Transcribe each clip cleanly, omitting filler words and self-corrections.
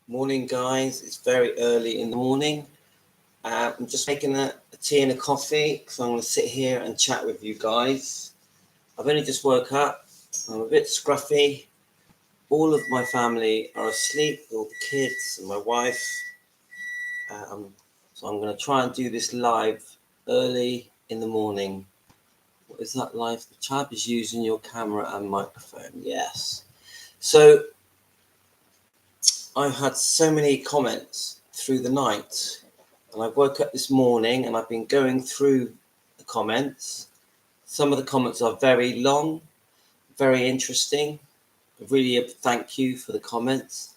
Morning, guys. It's very early in the morning. I'm just making a tea and a coffee because I'm going to sit here and chat with you guys. I've only just woke up. I'm a bit scruffy. All of my family are asleep, all the kids and my wife. So I'm going to try and do this live early in the morning. What is that live? The chap is using your camera and microphone. Yes. So I've had so many comments through the night, and I woke up this morning and I've been going through the comments. Some of the comments are very long, very interesting. Really a thank you for the comments.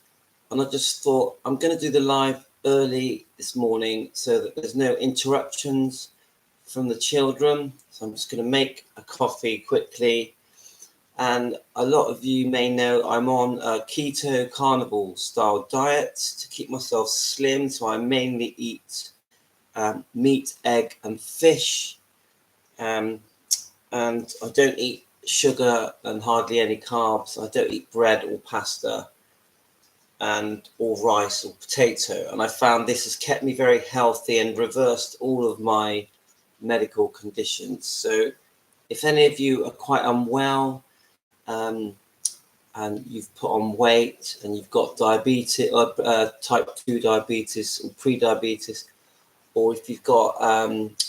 And I just thought I'm going to do the live early this morning so that there's no interruptions from the children. So I'm just going to make a coffee quickly. And a lot of you may know I'm on a keto carnivore style diet to keep myself slim. So I mainly eat meat, egg and fish. And I don't eat sugar and hardly any carbs. I don't eat bread or pasta or rice or potato. And I found this has kept me very healthy and reversed all of my medical conditions. So if any of you are quite unwell, and you've put on weight and you've got diabetes, type 2 diabetes or pre-diabetes, or if you've got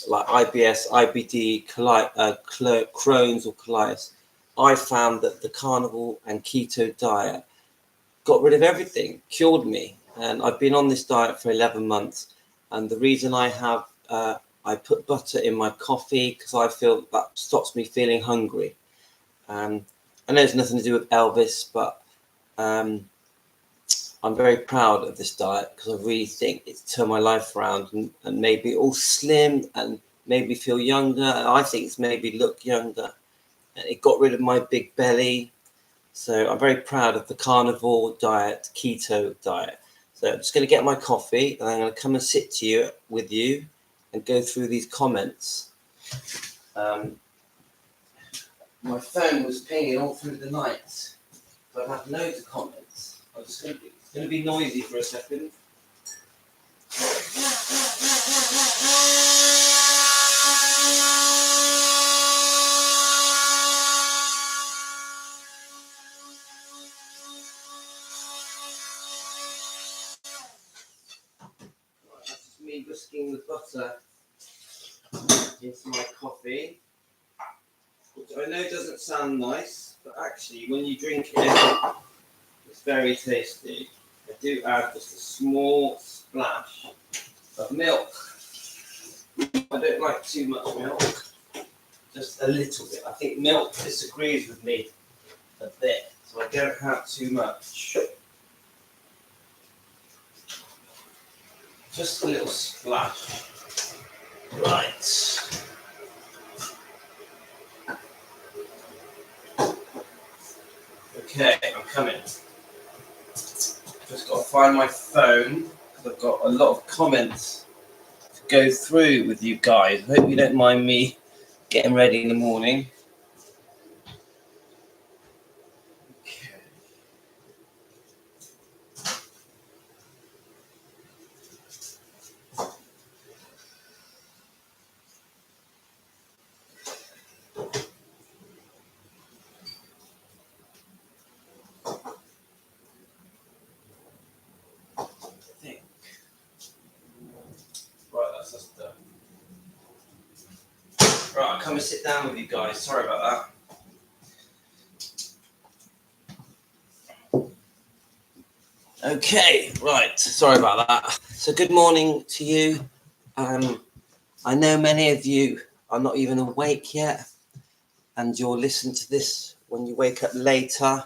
like IBS, IBD, Crohn's or colitis, I found that the carnivore and keto diet got rid of everything, cured me. And I've been on this diet for 11 months. And the reason I have, I put butter in my coffee because I feel that stops me feeling hungry. I know it's nothing to do with Elvis, but I'm very proud of this diet because I really think it's turned my life around and made me all slim and made me feel younger. And I think it's made me look younger. And it got rid of my big belly. So I'm very proud of the carnivore diet, keto diet. So I'm just going to get my coffee and I'm going to come and sit with you and go through these comments. My phone was pinging all through the night, but I've had loads of comments. It's going to be noisy for a second. That's just me whisking the butter into my coffee, which I know doesn't sound nice, but actually when you drink it, it's very tasty. I do add just a small splash of milk. I don't like too much milk, just a little bit. I think milk disagrees with me a bit, so I don't have too much. Just a little splash. Right. Okay, I'm coming. Just got to find my phone because I've got a lot of comments to go through with you guys. I hope you don't mind me getting ready in the morning. Okay. Right, that's us done. Right, I'll come and sit down with you guys. Sorry about that. Okay, right. Sorry about that. So good morning to you. I know many of you are not even awake yet, and you'll listen to this when you wake up later.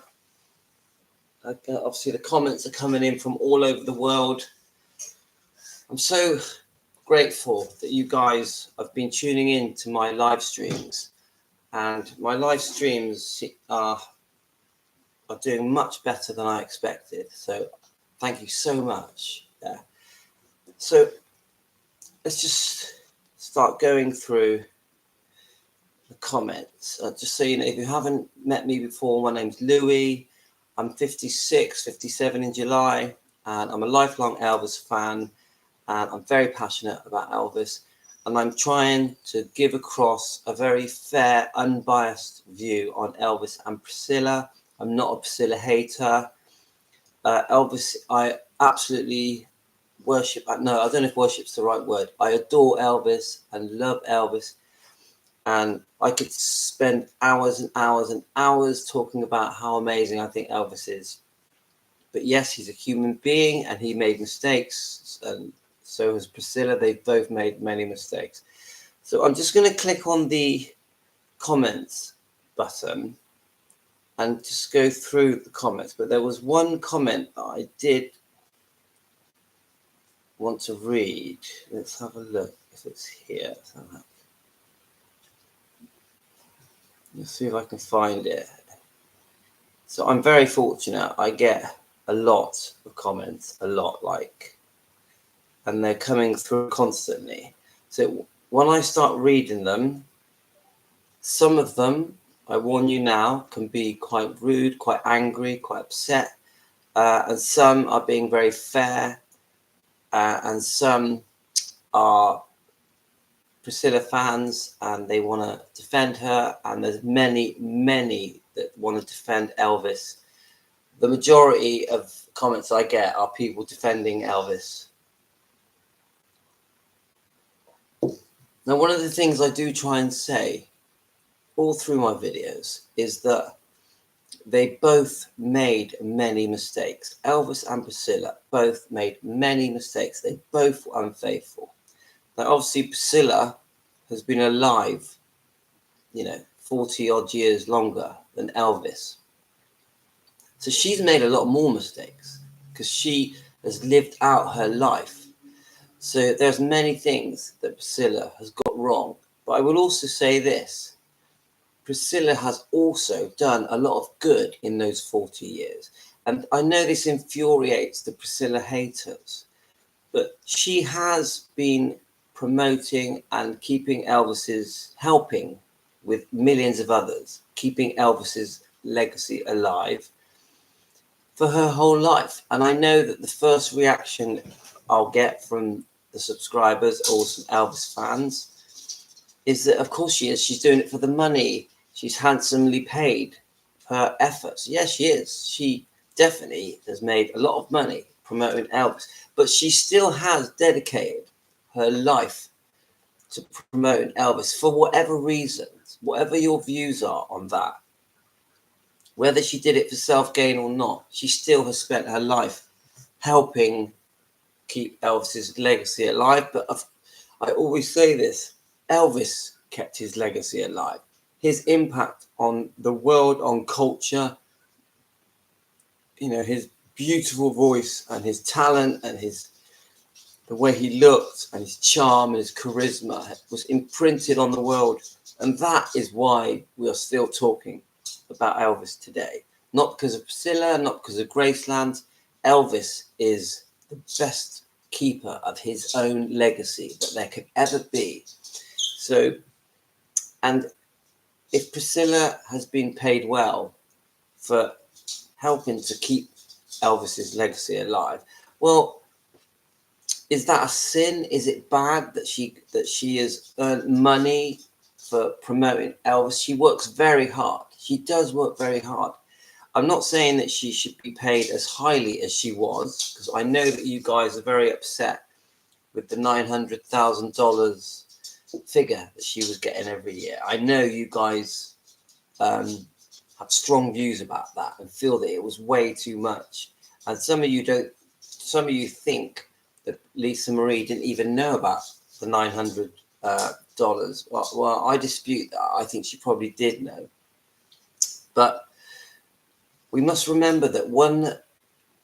Obviously, the comments are coming in from all over the world. I'm so grateful that you guys have been tuning in to my live streams, and my live streams are doing much better than I expected. So thank you so much. Yeah. So let's just start going through the comments. Just so you know, if you haven't met me before, my name's Louis. I'm 56, 57 in July. and I'm a lifelong Elvis fan, and I'm very passionate about Elvis, and I'm trying to give across a very fair, unbiased view on Elvis and Priscilla. I'm not a Priscilla hater. Elvis, I absolutely worship. No, I don't know if worship's the right word. I adore Elvis and love Elvis, and I could spend hours and hours and hours talking about how amazing I think Elvis is. But yes, he's a human being and he made mistakes, and so has Priscilla. They've both made many mistakes. So I'm just going to click on the comments button and just go through the comments. But there was one comment that I did want to read. Let's have a look if it's here. Let's see if I can find it. So I'm very fortunate. I get a lot of comments, and they're coming through constantly. So when I start reading them, some of them, I warn you now, can be quite rude, quite angry, quite upset, and some are being very fair, and some are Priscilla fans and they want to defend her, and there's many that want to defend Elvis. The majority of comments I get are people defending Elvis. Now, one of the things I do try and say all through my videos is that they both made many mistakes. Elvis and Priscilla both made many mistakes. They both were unfaithful. Now, obviously, Priscilla has been alive, 40 odd years longer than Elvis. So she's made a lot more mistakes because she has lived out her life. So there's many things that Priscilla has got wrong. But I will also say this. Priscilla has also done a lot of good in those 40 years. And I know this infuriates the Priscilla haters, but she has been promoting and keeping helping with millions of others, keeping Elvis's legacy alive for her whole life. And I know that the first reaction I'll get from the subscribers or some Elvis fans is that, of course, she is. She's doing it for the money. She's handsomely paid her efforts. Yes, she is. She definitely has made a lot of money promoting Elvis, but she still has dedicated her life to promoting Elvis for whatever reasons, whatever your views are on that. Whether she did it for self-gain or not, she still has spent her life helping keep Elvis's legacy alive. But I always say this, Elvis kept his legacy alive. His impact on the world, on culture, his beautiful voice and his talent and the way he looked and his charm and his charisma was imprinted on the world. And that is why we are still talking about Elvis today. Not because of Priscilla, not because of Graceland. Elvis is the best keeper of his own legacy that there could ever be. So, and if Priscilla has been paid well for helping to keep Elvis's legacy alive, well, is that a sin? Is it bad that she has earned money for promoting Elvis? She works very hard. She does work very hard. I'm not saying that she should be paid as highly as she was, because I know that you guys are very upset with the $900,000 figure that she was getting every year. I know you guys have strong views about that and feel that it was way too much. And some of you think that Lisa Marie didn't even know about the $900. Well, I dispute that. I think she probably did know. But we must remember that when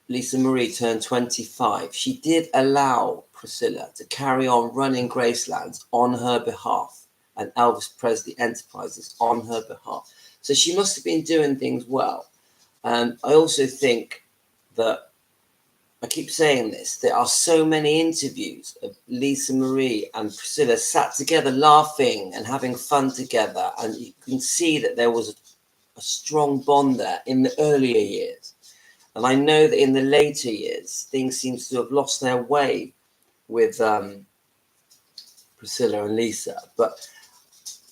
Lisa Marie turned 25, she did allow Priscilla to carry on running Graceland on her behalf and Elvis Presley Enterprises on her behalf. So she must have been doing things well. And I also think that, I keep saying this, there are so many interviews of Lisa Marie and Priscilla sat together laughing and having fun together. And you can see that there was a strong bond there in the earlier years. And I know that in the later years, things seem to have lost their way with Priscilla and Lisa. But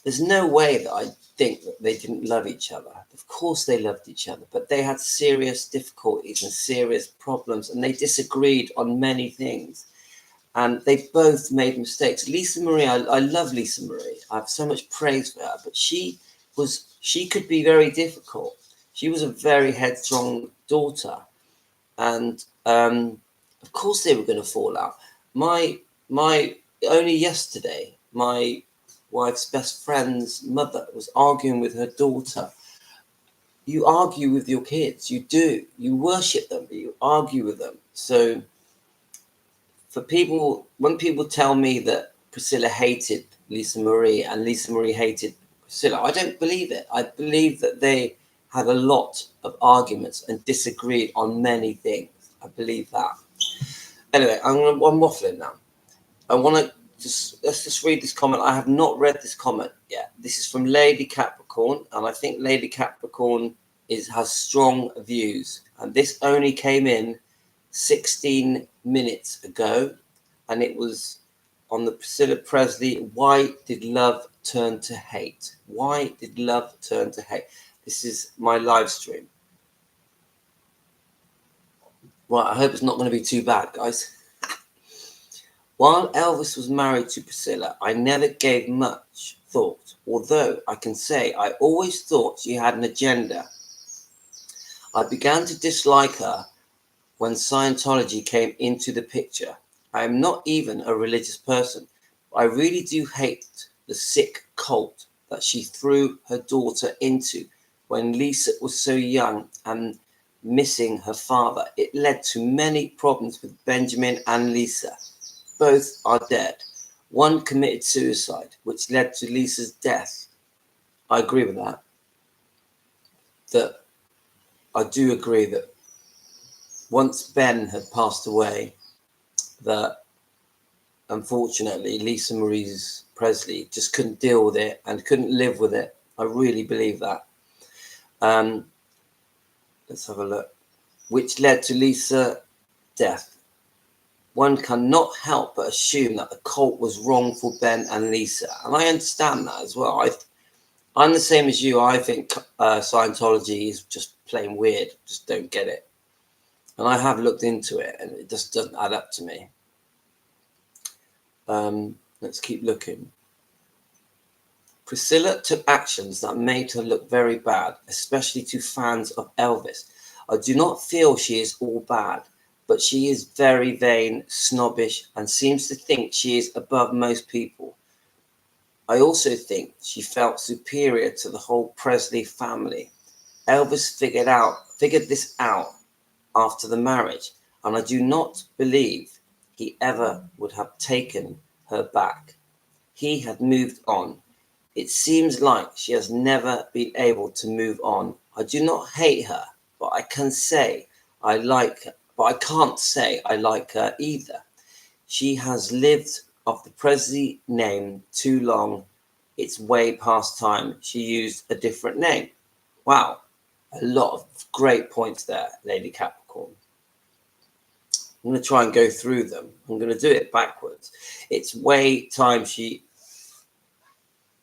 there's no way that I think that they didn't love each other. Of course they loved each other, but they had serious difficulties and serious problems, and they disagreed on many things. And they both made mistakes. Lisa Marie, I love Lisa Marie. I have so much praise for her, but she could be very difficult. She was a very headstrong daughter, and of course they were going to fall out. My only yesterday, my wife's best friend's mother was arguing with her daughter. You argue with your kids, you do. You worship them, but you argue with them. So for people, when people tell me that Priscilla hated Lisa Marie and Lisa Marie hated Priscilla, I don't believe it. I believe that they had a lot of arguments and disagreed on many things. I believe that. Anyway, I'm waffling now. I want to let's just read this comment. I have not read this comment yet. This is from Lady Capricorn, and I think Lady Capricorn has strong views. And this only came in 16 minutes ago, and it was on the Priscilla Presley. Why did love turn to hate? Why did love turn to hate? This is my live stream. Right, I hope it's not going to be too bad, guys. While Elvis was married to Priscilla, I never gave much thought, although I can say I always thought she had an agenda. I began to dislike her when Scientology came into the picture. I am not even a religious person, but I really do hate the sick cult that she threw her daughter into when Lisa was so young and missing her father. It led to many problems with Benjamin and Lisa. Both are dead. One committed suicide, which led to Lisa's death. I agree with that. I do agree that once Ben had passed away, that unfortunately Lisa Marie's Presley just couldn't deal with it and couldn't live with it. I really believe that. Let's have a look. Which led to Lisa's death. One cannot help but assume that the cult was wrong for Ben and Lisa. And I understand that as well. I'm the same as you. I think Scientology is just plain weird. Just don't get it. And I have looked into it, and it just doesn't add up to me. Let's keep looking. Priscilla took actions that made her look very bad, especially to fans of Elvis. I do not feel she is all bad, but she is very vain, snobbish, and seems to think she is above most people. I also think she felt superior to the whole Presley family. Elvis figured this out after the marriage, and I do not believe he ever would have taken her back. He had moved on. It seems like she has never been able to move on. I do not hate her, but I can say I like her. But I can't say I like her either. She has lived off the Presley name too long. It's way past time she used a different name. Wow, a lot of great points there, Lady Capricorn. I'm going to try and go through them. I'm going to do it backwards. It's way time she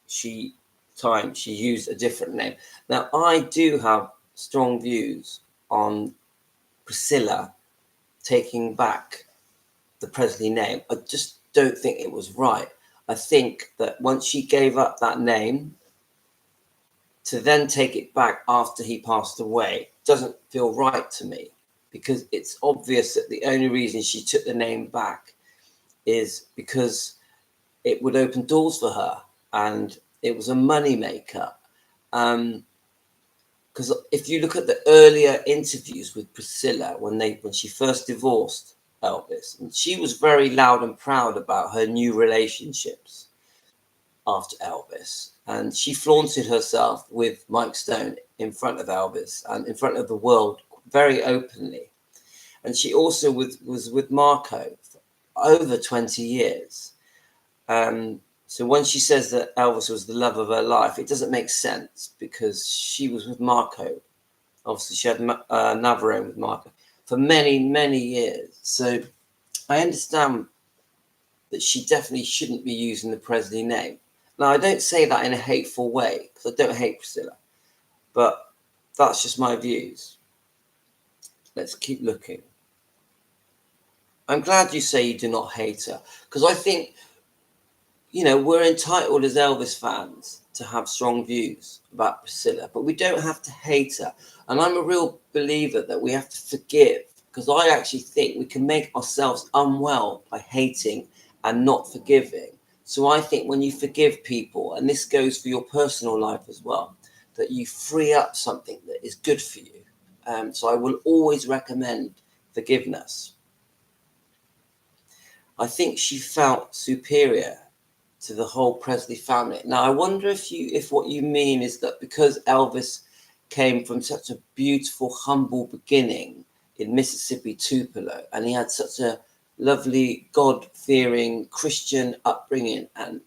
used a different name. Now, I do have strong views on Priscilla taking back the Presley name. I just don't think it was right. I think that once she gave up that name, to then take it back after he passed away doesn't feel right to me, because it's obvious that the only reason she took the name back is because it would open doors for her and it was a money maker. Because if you look at the earlier interviews with Priscilla when she first divorced Elvis, and she was very loud and proud about her new relationships after Elvis, and she flaunted herself with Mike Stone in front of Elvis and in front of the world very openly. And she also was with Marco for over 20 years. So when she says that Elvis was the love of her life, it doesn't make sense, because she was with Marco Obviously, she had Navarone with Marco for many, many years. So I understand that she definitely shouldn't be using the Presley name. Now, I don't say that in a hateful way, because I don't hate Priscilla, but that's just my views. Let's keep looking. I'm glad you say you do not hate her, because I think, we're entitled as Elvis fans to have strong views about Priscilla, but we don't have to hate her. And I'm a real believer that we have to forgive, because I actually think we can make ourselves unwell by hating and not forgiving. So I think when you forgive people, and this goes for your personal life as well, that you free up something that is good for you. So I will always recommend forgiveness. I think she felt superior to the whole Presley family. Now, I wonder if what you mean is that because Elvis came from such a beautiful, humble beginning in Mississippi, Tupelo, and he had such a lovely, God-fearing Christian upbringing and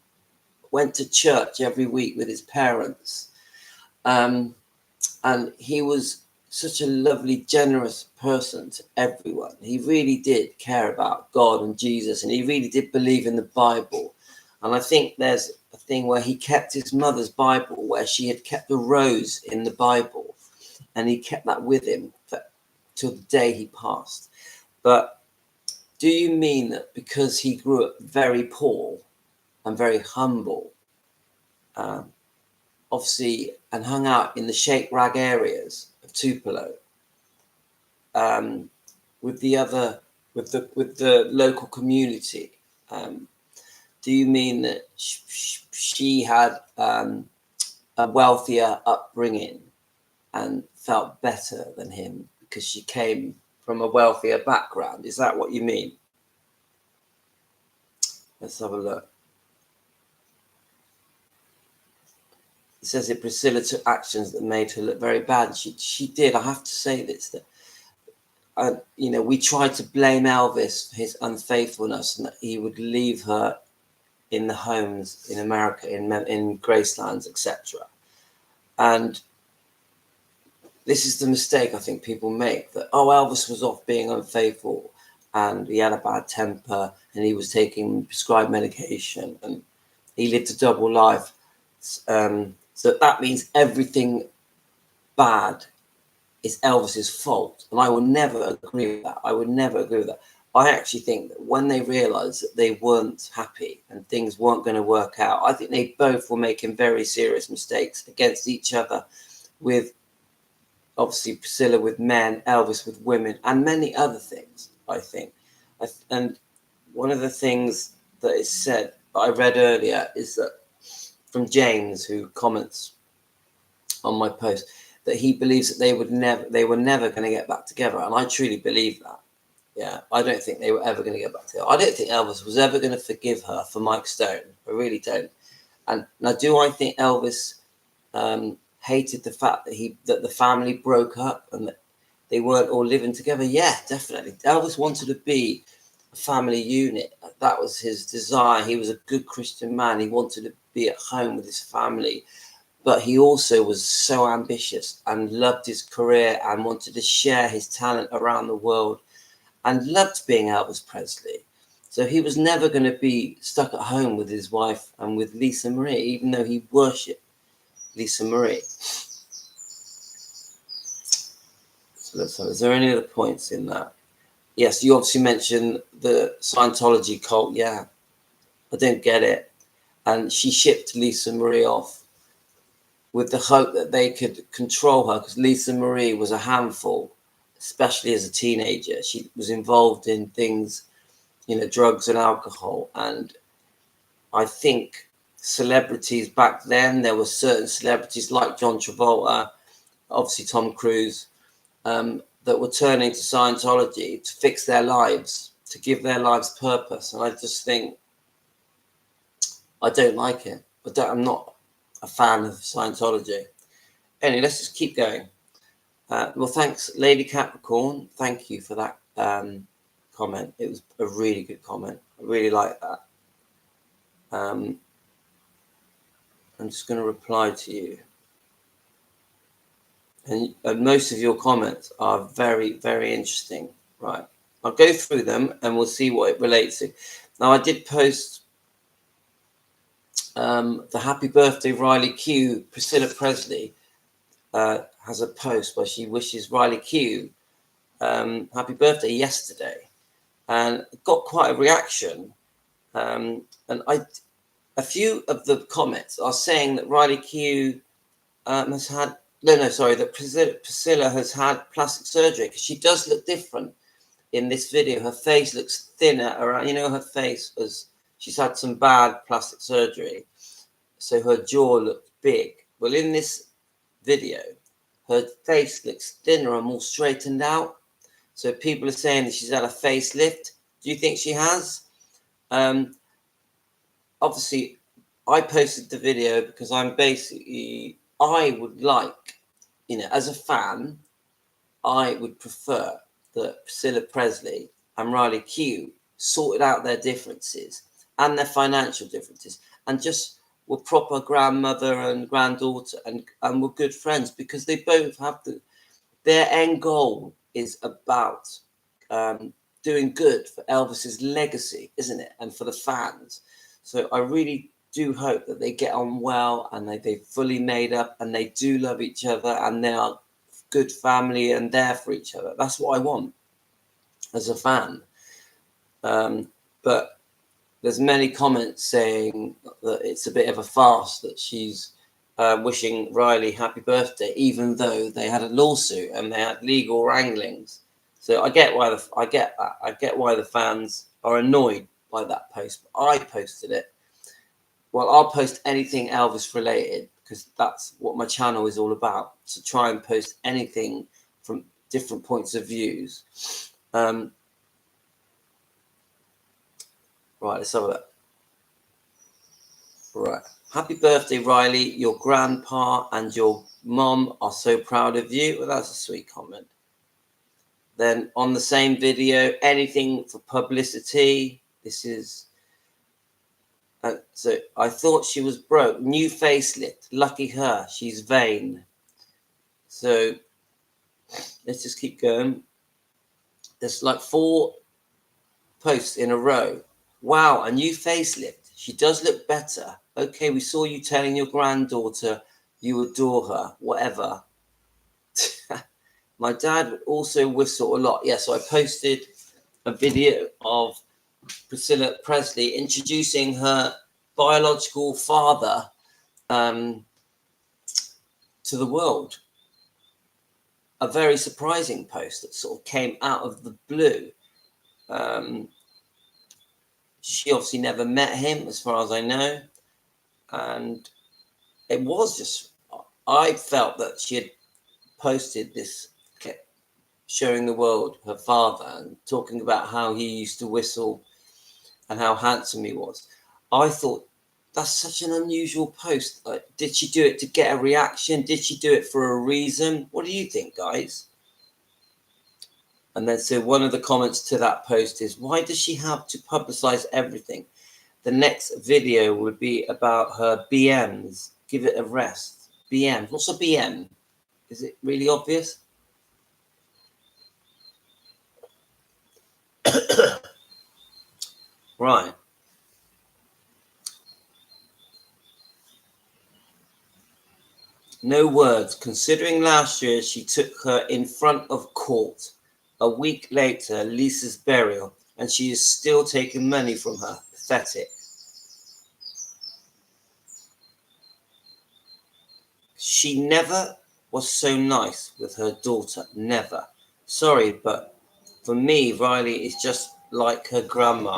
went to church every week with his parents. And he was such a lovely, generous person to everyone. He really did care about God and Jesus, and he really did believe in the Bible. And I think there's a thing where he kept his mother's Bible, where she had kept a rose in the Bible, and he kept that with him till the day he passed. But do you mean that because he grew up very poor and very humble, obviously, and hung out in the shake rag areas of Tupelo, with the local community, do you mean that she had a wealthier upbringing and felt better than him because she came from a wealthier background? Is that what you mean? Let's have a look. It says that Priscilla took actions that made her look very bad. She did. I have to say this, that we tried to blame Elvis for his unfaithfulness and that he would leave her in the homes in America, in Gracelands, etc. And this is the mistake I think people make, that, Elvis was off being unfaithful and he had a bad temper and he was taking prescribed medication and he lived a double life. So that means everything bad is Elvis's fault. And I will never agree with that. I would never agree with that. I actually think that when they realised that they weren't happy and things weren't going to work out, I think they both were making very serious mistakes against each other, with obviously Priscilla with men, Elvis with women, and many other things, I think. And one of the things that is said, that I read earlier, is that from James, who comments on my post, that he believes that they were never going to get back together. And I truly believe that. Yeah, I don't think they were ever going to get back together. I don't think Elvis was ever going to forgive her for Mike Stone. I really don't. And now, do I think Elvis hated the fact that the family broke up and that they weren't all living together? Yeah, definitely. Elvis wanted to be a family unit. That was his desire. He was a good Christian man. He wanted to be at home with his family. But he also was so ambitious and loved his career and wanted to share his talent around the world and loved being Elvis Presley. So he was never going to be stuck at home with his wife and with Lisa Marie, even though he worshipped Lisa Marie. So let's have, is there any other points in that? Yes, you obviously mentioned the Scientology cult. Yeah, I don't get it. And she shipped Lisa Marie off with the hope that they could control her, because Lisa Marie was a handful, especially as a teenager. She was involved in things, drugs and alcohol. And I think celebrities back then, there were certain celebrities like John Travolta, obviously Tom Cruise, that were turning to Scientology to fix their lives, to give their lives purpose. And I just think, I don't like it. I'm not a fan of Scientology. Anyway, let's just keep going. Well, thanks, Lady Capricorn. Thank you for that comment. It was a really good comment. I really like that. I'm just going to reply to you. And most of your comments are very, very interesting. Right. I'll go through them and we'll see what it relates to. Now, I did post the happy birthday Riley Q. Priscilla Presley has a post where she wishes Riley Q happy birthday yesterday, and got quite a reaction. And a few of the comments are saying that Riley Q has had that Priscilla has had plastic surgery, because she does look different in this video. Her face looks thinner around, her face was, she's had some bad plastic surgery, so her jaw looked big. Well, in this video, her face looks thinner and more straightened out. So people are saying that she's had a facelift. Do you think she has? Obviously, I posted the video because I would like, as a fan, I would prefer that Priscilla Presley and Riley Q sorted out their differences and their financial differences and just were proper grandmother and granddaughter and were good friends, because they both have their end goal is about doing good for Elvis's legacy, isn't it? And for the fans. So I really do hope that they get on well and they fully made up and they do love each other and they are good family and there for each other. That's what I want as a fan. But there's many comments saying that it's a bit of a farce that she's wishing Riley happy birthday, even though they had a lawsuit and they had legal wranglings. So I get why the fans are annoyed by that post. I posted it. Well, I'll post anything Elvis related, because that's what my channel is all about, to try and post anything from different points of views. Right, let's have a look. Right. Happy birthday, Riley. Your grandpa and your mom are so proud of you. Well, that's a sweet comment. Then on the same video, anything for publicity. This is... so I thought she was broke. New facelift. Lucky her. She's vain. So let's just keep going. There's like 4 posts in a row. Wow, a new facelift. She does look better. Okay, we saw you telling your granddaughter you adore her. Whatever. My dad would also whistle a lot. Yeah, so I posted a video of Priscilla Presley introducing her biological father to the world. A very surprising post that sort of came out of the blue. She obviously never met him, as far as I know. And it was just, I felt that she had posted this showing the world her father and talking about how he used to whistle and how handsome he was. I thought, that's such an unusual post. Like, did she do it to get a reaction? Did she do it for a reason? What do you think, guys? And then so one of the comments to that post is, why does she have to publicize everything? The next video would be about her BMs. Give it a rest. BM. What's a BM? Is it really obvious? Right. No words. Considering last year she took her in front of court. A week later, Lisa's burial, and she is still taking money from her. Pathetic. She never was so nice with her daughter. Never. Sorry, but for me, Riley is just like her grandma,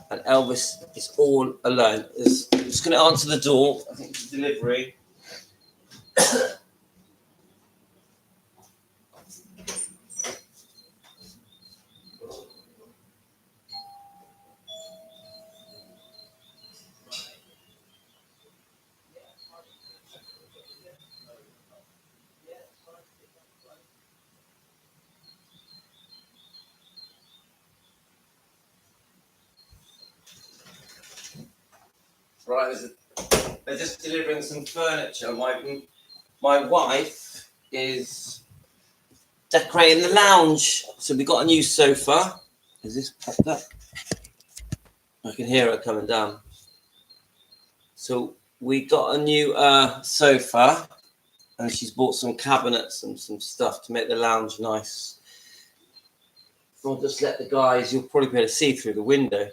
and Elvis is all alone. I'm just going to answer the door. I think it's delivery. Right, they're just delivering some furniture. My wife is decorating the lounge. So we got a new sofa. Is this popped up? I can hear her coming down. So we got a new sofa, and she's bought some cabinets and some stuff to make the lounge nice. I'll just let the guys, you'll probably be able to see through the window,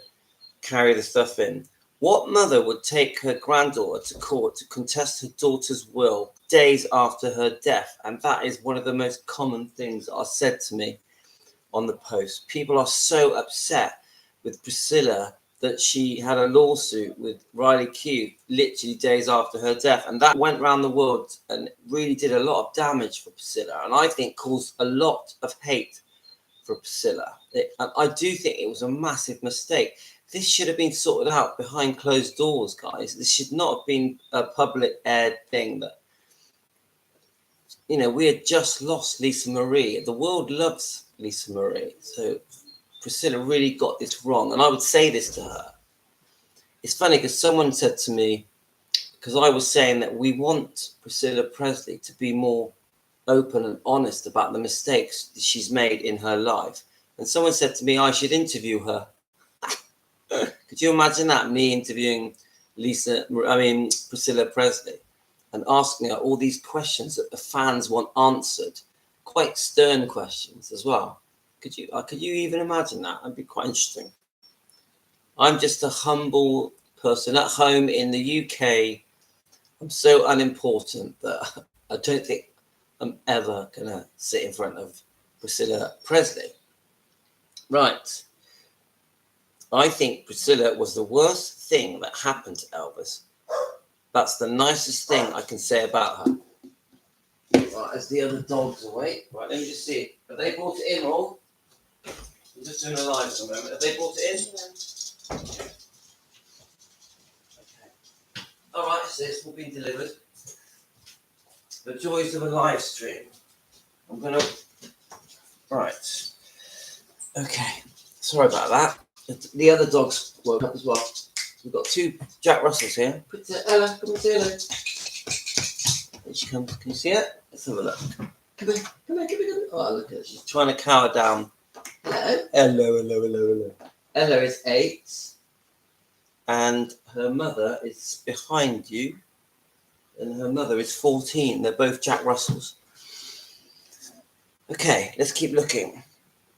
carry the stuff in. What mother would take her granddaughter to court to contest her daughter's will days after her death? And that is one of the most common things that are said to me on the post. People are so upset with Priscilla that she had a lawsuit with Riley Q literally days after her death. And that went around the world and really did a lot of damage for Priscilla. And I think caused a lot of hate for Priscilla. And I do think it was a massive mistake. This should have been sorted out behind closed doors, guys. This should not have been a public aired thing that, you know, we had just lost Lisa Marie. The world loves Lisa Marie. So Priscilla really got this wrong. And I would say this to her. It's funny because someone said to me, because I was saying that we want Priscilla Presley to be more open and honest about the mistakes that she's made in her life. And someone said to me, I should interview her. Could you imagine that? Me interviewing Priscilla Presley and asking her all these questions that the fans want answered, quite stern questions as well. Could you even imagine that? That'd be quite interesting. I'm just a humble person at home in the UK. I'm so unimportant that I don't think I'm ever gonna sit in front of Priscilla Presley. Right. I think Priscilla was the worst thing that happened to Elvis. That's the nicest thing I can say about her. Right, as the other dogs away. Right, let me just see. Have they brought it in all? I'm just doing a live at the moment. Have they brought it in? Yeah. Okay. All right, so it's all been delivered. The joys of a live stream. I'm gonna. Right. Okay. Sorry about that. The other dogs woke up as well. We've got two Jack Russells here. Ella, come and say hello. There she comes. Can you see it? Let's have a look. Come here. Oh, look at her. She's trying to cower down. Hello. Ella is 8. And her mother is behind you. And her mother is 14. They're both Jack Russells. Okay, let's keep looking.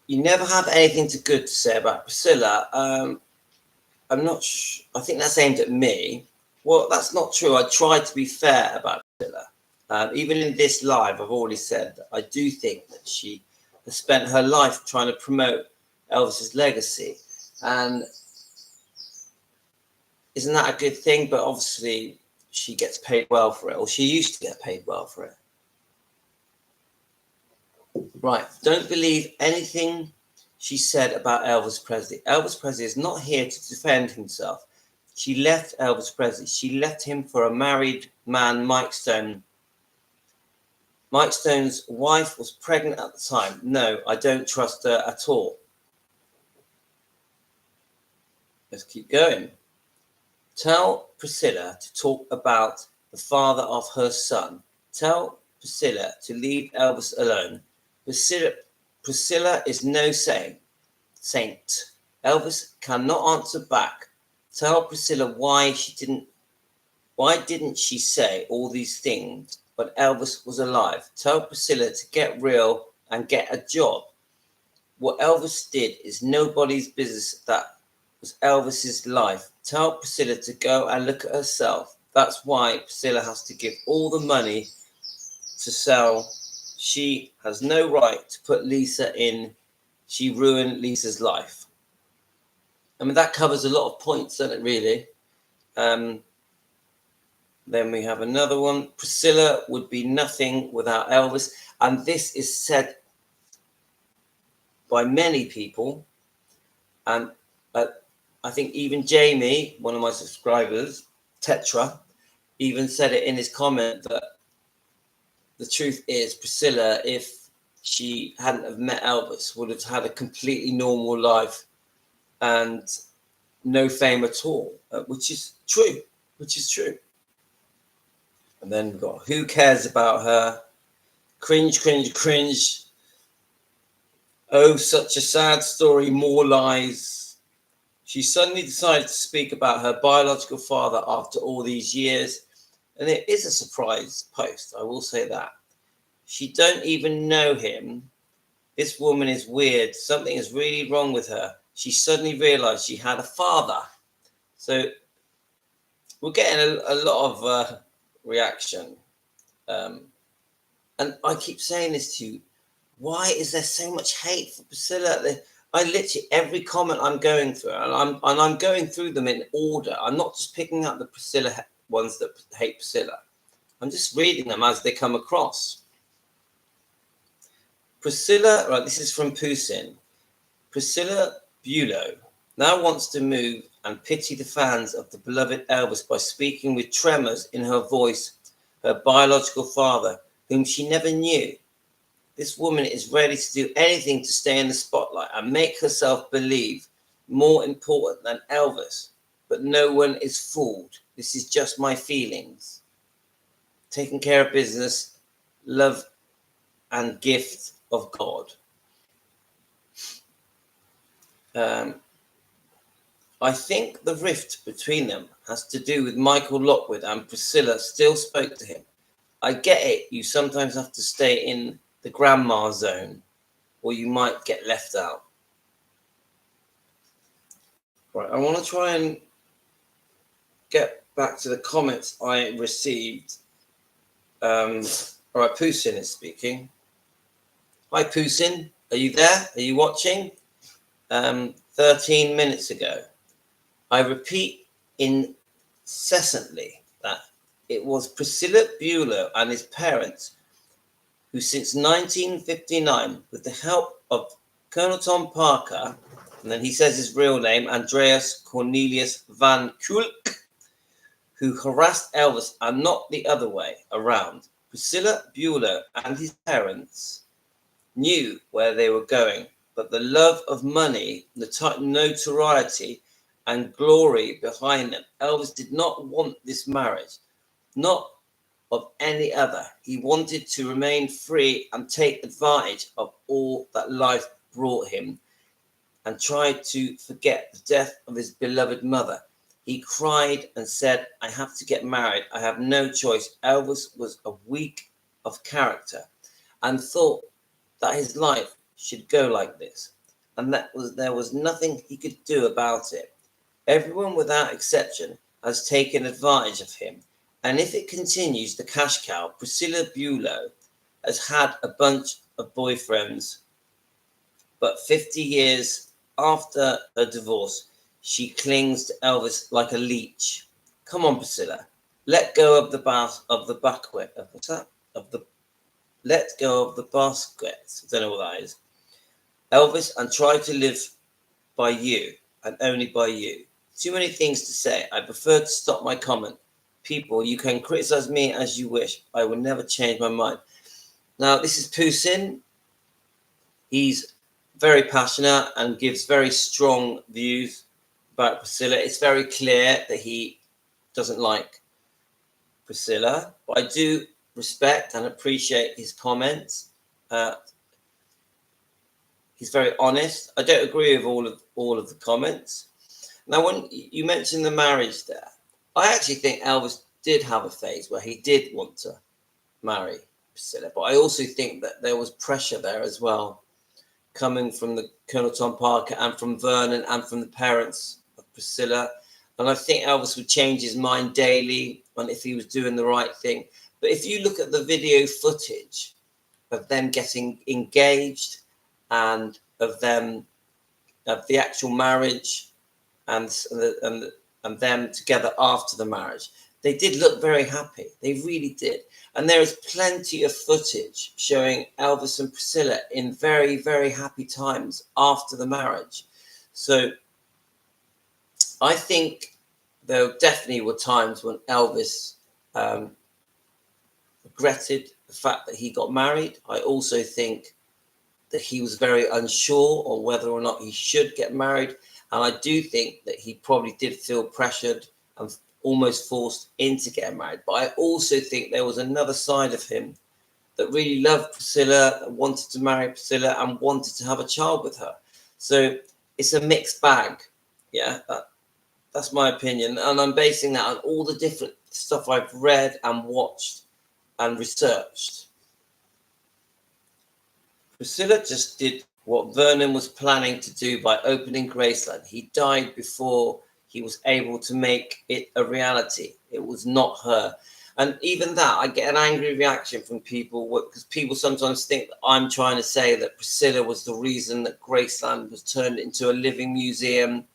You never have anything good to say about Priscilla. I'm not sure. I think that's aimed at me. Well, that's not true. I tried to be fair about Priscilla. Even in this live, I've already said that I do think that she has spent her life trying to promote Elvis's legacy. And isn't that a good thing? But obviously, she gets paid well for it, or she used to get paid well for it. Right, don't believe anything she said about Elvis Presley. Elvis Presley is not here to defend himself. She left Elvis Presley. She left him for a married man, Mike Stone. Mike Stone's wife was pregnant at the time. No, I don't trust her at all. Let's keep going. Tell Priscilla to talk about the father of her son. Tell Priscilla to leave Elvis alone. Priscilla is no saint. Elvis cannot answer back. Tell Priscilla why didn't she say all these things when Elvis was alive? Tell Priscilla to get real and get a job. What Elvis did is nobody's business. That was Elvis's life. Tell Priscilla to go and look at herself. That's why Priscilla has to give all the money to sell. She has no right to put Lisa in. She ruined Lisa's life. I mean, that covers a lot of points, doesn't it, really? Then we have another one. Priscilla would be nothing without Elvis. And this is said by many people. And I think even Jamie, one of my subscribers, Tetra, even said it in his comment that the truth is Priscilla, if she hadn't have met Elvis, would have had a completely normal life and no fame at all, which is true. And then we've got who cares about her? Cringe, cringe, cringe. Oh, such a sad story, more lies. She suddenly decided to speak about her biological father after all these years. And it is a surprise post, I will say that. She don't even know him. This woman is weird. Something is really wrong with her. She suddenly realized she had a father. So we're getting a lot of reaction. And I keep saying this to you. Why is there so much hate for Priscilla? I literally, every comment I'm going through, and I'm going through them in order. I'm not just picking up the Priscilla ones that hate Priscilla. I'm just reading them as they come across. Priscilla, right, this is from Pusin. Priscilla Bulow now wants to move and pity the fans of the beloved Elvis by speaking with tremors in her voice, her biological father, whom she never knew. This woman is ready to do anything to stay in the spotlight and make herself believe more important than Elvis. But no one is fooled. This is just my feelings. Taking care of business, love and gift of God. I think the rift between them has to do with Michael Lockwood, and Priscilla still spoke to him. I get it. You sometimes have to stay in the grandma zone, or you might get left out. Right, I want to try and get back to the comments I received. All right, Pusin is speaking. Hi, Pusin. Are you there? Are you watching? 13 minutes ago. I repeat incessantly that it was Priscilla Bulow and his parents who, since 1959, with the help of Colonel Tom Parker, and then he says his real name, Andreas Cornelius Van Kulk, who harassed Elvis, and not the other way around. Priscilla Bulow and his parents knew where they were going, but the love of money, the notoriety and glory behind them. Elvis did not want this marriage, not of any other. He wanted to remain free and take advantage of all that life brought him, and tried to forget the death of his beloved mother. He cried and said, I have to get married. I have no choice. Elvis was a weak of character and thought that his life should go like this, and there was nothing he could do about it. Everyone without exception has taken advantage of him, and if it continues, the cash cow, Priscilla Bulow, has had a bunch of boyfriends, but 50 years after her divorce, she clings to Elvis like a leech. Come on, Priscilla, let go of the let go of the basket. I don't know what that is. Elvis, and try to live by you and only by you. Too many things to say. I prefer to stop my comment. People, you can criticize me as you wish. I will never change my mind. Now, this is Pusin. He's very passionate and gives very strong views about Priscilla. It's very clear that he doesn't like Priscilla, but I do respect and appreciate his comments. He's very honest. I don't agree with all of the comments. Now, when you mentioned the marriage there, I actually think Elvis did have a phase where he did want to marry Priscilla, but I also think that there was pressure there as well, coming from the Colonel Tom Parker and from Vernon and from the parents of Priscilla. And I think Elvis would change his mind daily on if he was doing the right thing. But if you look at the video footage of them getting engaged and of the actual marriage and them together after the marriage, they did look very happy. They really did. And there is plenty of footage showing Elvis and Priscilla in very, very happy times after the marriage. So I think there definitely were times when Elvis regretted the fact that he got married. I also think that he was very unsure on whether or not he should get married. And I do think that he probably did feel pressured and almost forced into getting married. But I also think there was another side of him that really loved Priscilla, that wanted to marry Priscilla and wanted to have a child with her. So it's a mixed bag. Yeah, that's my opinion. And I'm basing that on all the different stuff I've read and watched and researched. Priscilla just did what Vernon was planning to do by opening Graceland. He died before he was able to make it a reality. It was not her. And even that, I get an angry reaction from people because people sometimes think that I'm trying to say that Priscilla was the reason that Graceland was turned into a living museum.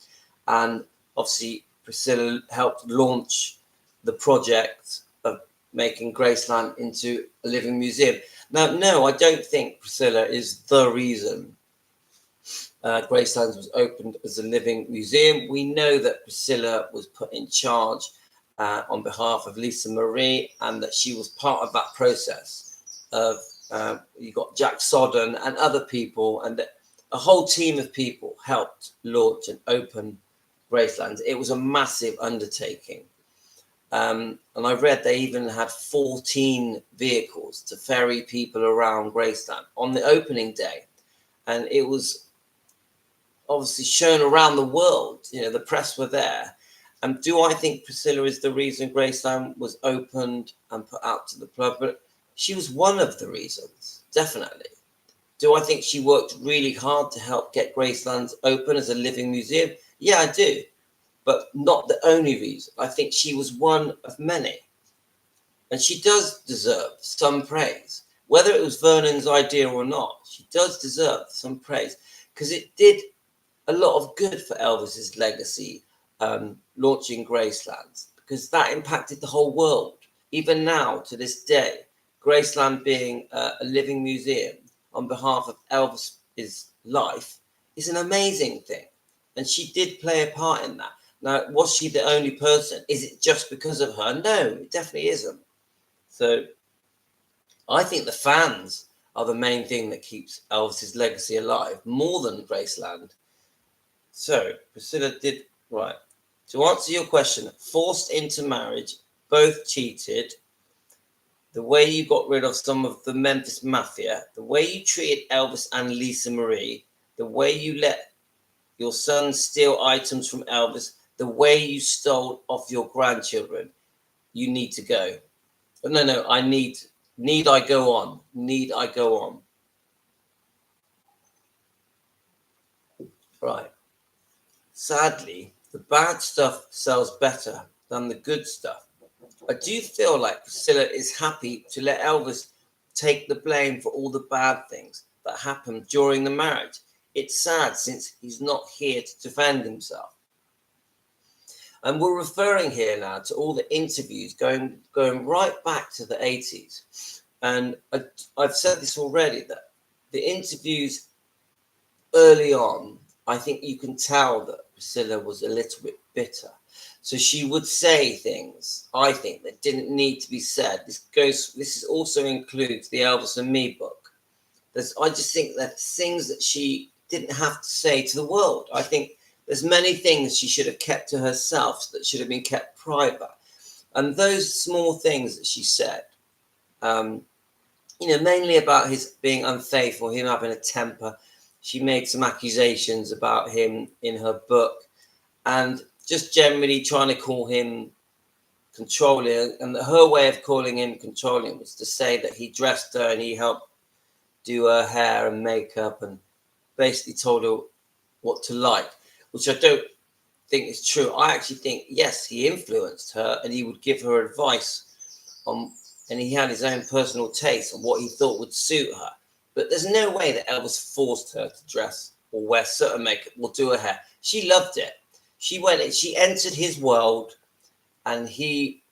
And obviously, Priscilla helped launch the project of making Graceland into a living museum. Now, no, I don't think Priscilla is the reason Graceland was opened as a living museum. We know that Priscilla was put in charge on behalf of Lisa Marie, and that she was part of that process of you got Jack Sodden and other people, and that a whole team of people helped launch and open Graceland. It was a massive undertaking. And I read they even had 14 vehicles to ferry people around Graceland on the opening day. And it was obviously shown around the world. You know, the press were there. And do I think Priscilla is the reason Graceland was opened and put out to the public? She was one of the reasons, definitely. Do I think she worked really hard to help get Graceland open as a living museum? Yeah, I do. But not the only reason. I think she was one of many. And she does deserve some praise. Whether it was Vernon's idea or not, she does deserve some praise. Because it did a lot of good for Elvis's legacy, launching Graceland. Because that impacted the whole world. Even now, to this day, Graceland being a living museum on behalf of Elvis's life is an amazing thing. And she did play a part in that. Now, was she the only person? Is it just because of her? No, it definitely isn't. So I think the fans are the main thing that keeps Elvis's legacy alive, more than Graceland. So Priscilla did right. To answer your question, forced into marriage, both cheated. The way you got rid of some of the Memphis Mafia, the way you treated Elvis and Lisa Marie, the way you let your son steal items from Elvis, the way you stole off your grandchildren, you need to go. But no, I need I go on? Need I go on? Right. Sadly, the bad stuff sells better than the good stuff. I do feel like Priscilla is happy to let Elvis take the blame for all the bad things that happened during the marriage. It's sad since he's not here to defend himself. And we're referring here now to all the interviews going right back to the 80s. And I've said this already, that the interviews early on, I think you can tell that Priscilla was a little bit bitter. So she would say things, I think, that didn't need to be said. This also includes the Elvis and Me book. I just think that things that she didn't have to say to the world. I think there's many things she should have kept to herself that should have been kept private. And those small things that she said, mainly about his being unfaithful, him having a temper. She made some accusations about him in her book, and just generally trying to call him controlling. And her way of calling him controlling was to say that he dressed her and he helped do her hair and makeup and basically told her what to like, which I don't think is true. I actually think, yes, he influenced her and he would give her advice on, and he had his own personal taste on what he thought would suit her. But there's no way that Elvis forced her to dress or wear certain makeup or do her hair. She loved it. She entered his world, and he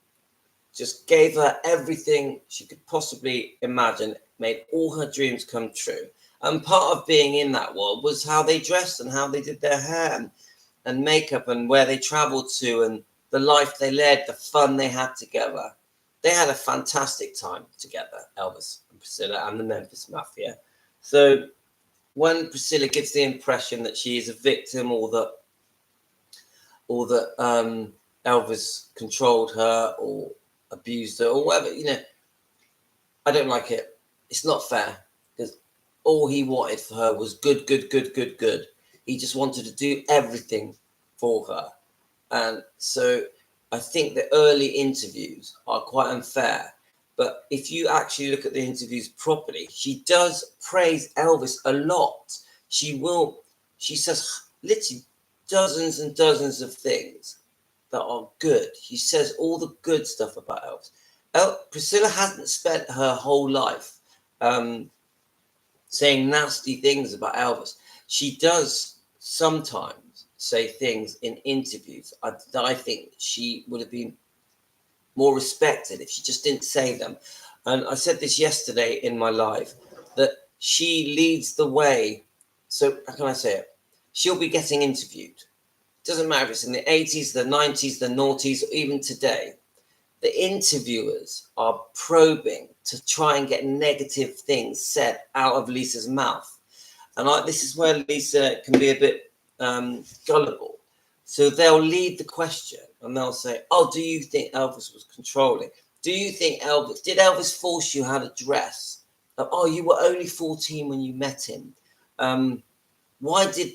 just gave her everything she could possibly imagine, made all her dreams come true. And part of being in that world was how they dressed and how they did their hair and makeup and where they traveled to and the life they led, the fun they had together. They had a fantastic time together, Elvis and Priscilla and the Memphis Mafia. So when Priscilla gives the impression that she is a victim or that Elvis controlled her or abused her or whatever, I don't like it. it's not fair because all he wanted for her was good, good, good, good, good. He just wanted to do everything for her. And so I think the early interviews are quite unfair. But if you actually look at the interviews properly, she does praise Elvis a lot. She says literally dozens and dozens of things that are good. She says all the good stuff about Elvis. Priscilla hasn't spent her whole life saying nasty things about Elvis. She does sometimes say things in interviews that I think she would have been more respected if she just didn't say them. And I said this yesterday in my live, that she leads the way. So how can I say it? She'll be getting interviewed. Doesn't matter if it's in the 80s, the 90s, the noughties, or even today. The interviewers are probing to try and get negative things said out of Lisa's mouth. And this is where Lisa can be a bit gullible. So they'll lead the question and they'll say, oh, do you think Elvis was controlling? Do you think did Elvis force you how to dress? Oh, you were only 14 when you met him. Why did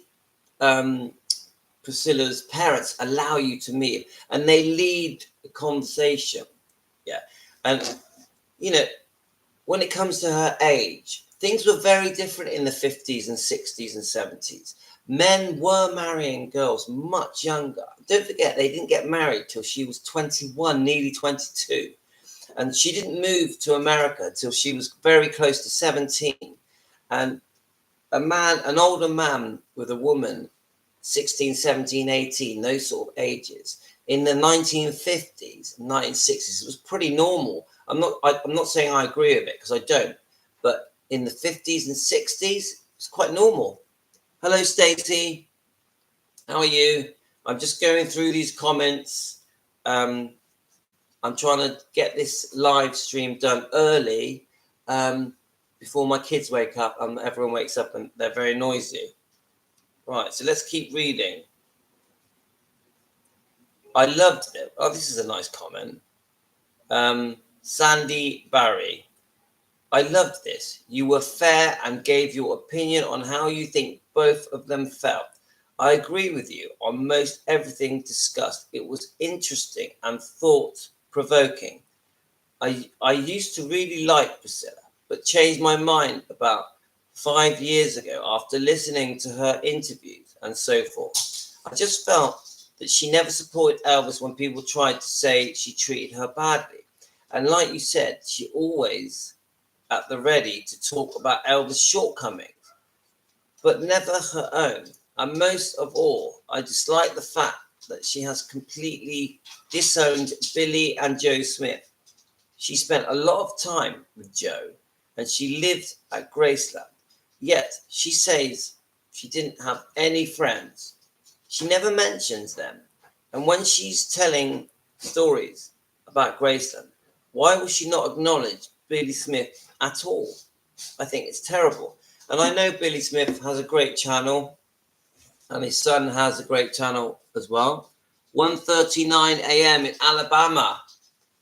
Priscilla's parents allow you to meet him? And they lead the conversation. Yeah. And, when it comes to her age, things were very different in the 50s and 60s and 70s. Men were marrying girls much younger. Don't forget, they didn't get married till she was 21, nearly 22. And she didn't move to America till she was very close to 17. And an older man with a woman, 16, 17, 18, those sort of ages, in the 1950s, 1960s, it was pretty normal. I'm not saying I agree with it because I don't, but in the 50s and 60s, it's quite normal. Hello, Stacey. How are you? I'm just going through these comments. I'm trying to get this live stream done early before my kids wake up and everyone wakes up and they're very noisy. Right, so let's keep reading. I loved it. Oh, this is a nice comment. Sandy Barry. I loved this. You were fair and gave your opinion on how you think both of them felt. I agree with you on most everything discussed. It was interesting and thought-provoking. I used to really like Priscilla, but changed my mind about 5 years ago after listening to her interviews and so forth. I just felt that she never supported Elvis when people tried to say she treated her badly. And like you said, she always at the ready to talk about Elvis' shortcomings, but never her own. And most of all, I dislike the fact that she has completely disowned Billy and Joe Smith. She spent a lot of time with Joe and she lived at Graceland. Yet she says she didn't have any friends. She never mentions them. And when she's telling stories about Graceland, why will she not acknowledge Billy Smith at all? I think it's terrible. And I know Billy Smith has a great channel and his son has a great channel as well. 1:39 a.m. in Alabama.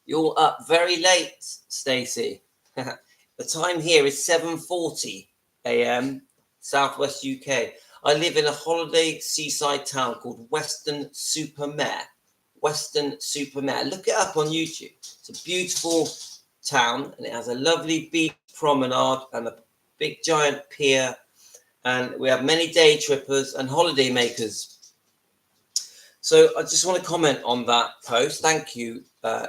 You're up very late, Stacey. The time here is 7:40 a.m. Southwest UK. I live in a holiday seaside town called Weston-super-Mare. Weston-super-Mare. Look it up on YouTube. It's a beautiful town and it has a lovely beach promenade and a big giant pier. And we have many day trippers and holiday makers. So I just want to comment on that post. Thank you,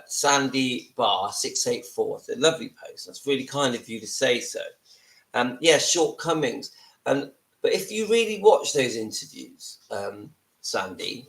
Sandy Bar 684. It's a lovely post. That's really kind of you to say so. Shortcomings. But if you really watch those interviews, Sandy,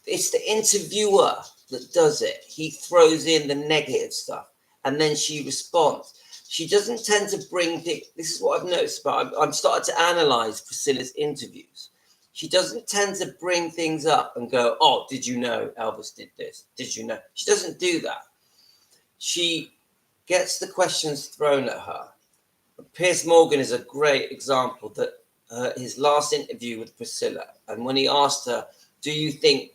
it's the interviewer that does it. He throws in the negative stuff and then she responds. She doesn't tend to bring things. This is what I've noticed about. I'm starting to analyze Priscilla's interviews. She doesn't tend to bring things up and go, oh, did you know Elvis did this? Did you know? She doesn't do that. She gets the questions thrown at her. Piers Morgan is a great example that his last interview with Priscilla, and when he asked her, do you think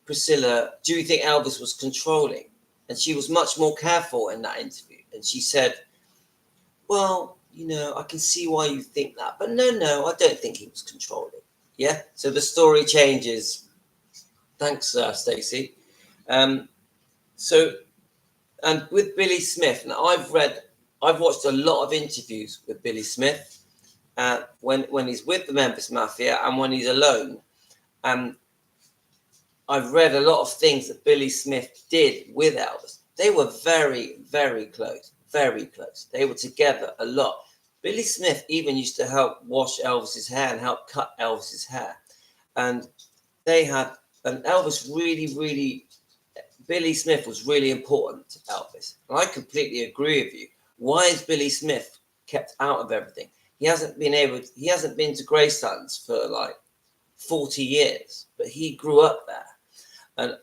Elvis was controlling? And she was much more careful in that interview. And she said, well, I can see why you think that, but no, I don't think he was controlling. Yeah, so the story changes. Thanks, Stacey. So, and with Billy Smith, now I've watched a lot of interviews with Billy Smith, when he's with the Memphis Mafia and when he's alone. I've read a lot of things that Billy Smith did with Elvis. They were very, very close, very close. They were together a lot. Billy Smith even used to help wash Elvis's hair and help cut Elvis's hair. And Elvis really, Billy Smith was really important to Elvis. And I completely agree with you. Why is Billy Smith kept out of everything? He hasn't been to Gracelands for like 40 years, but he grew up there. And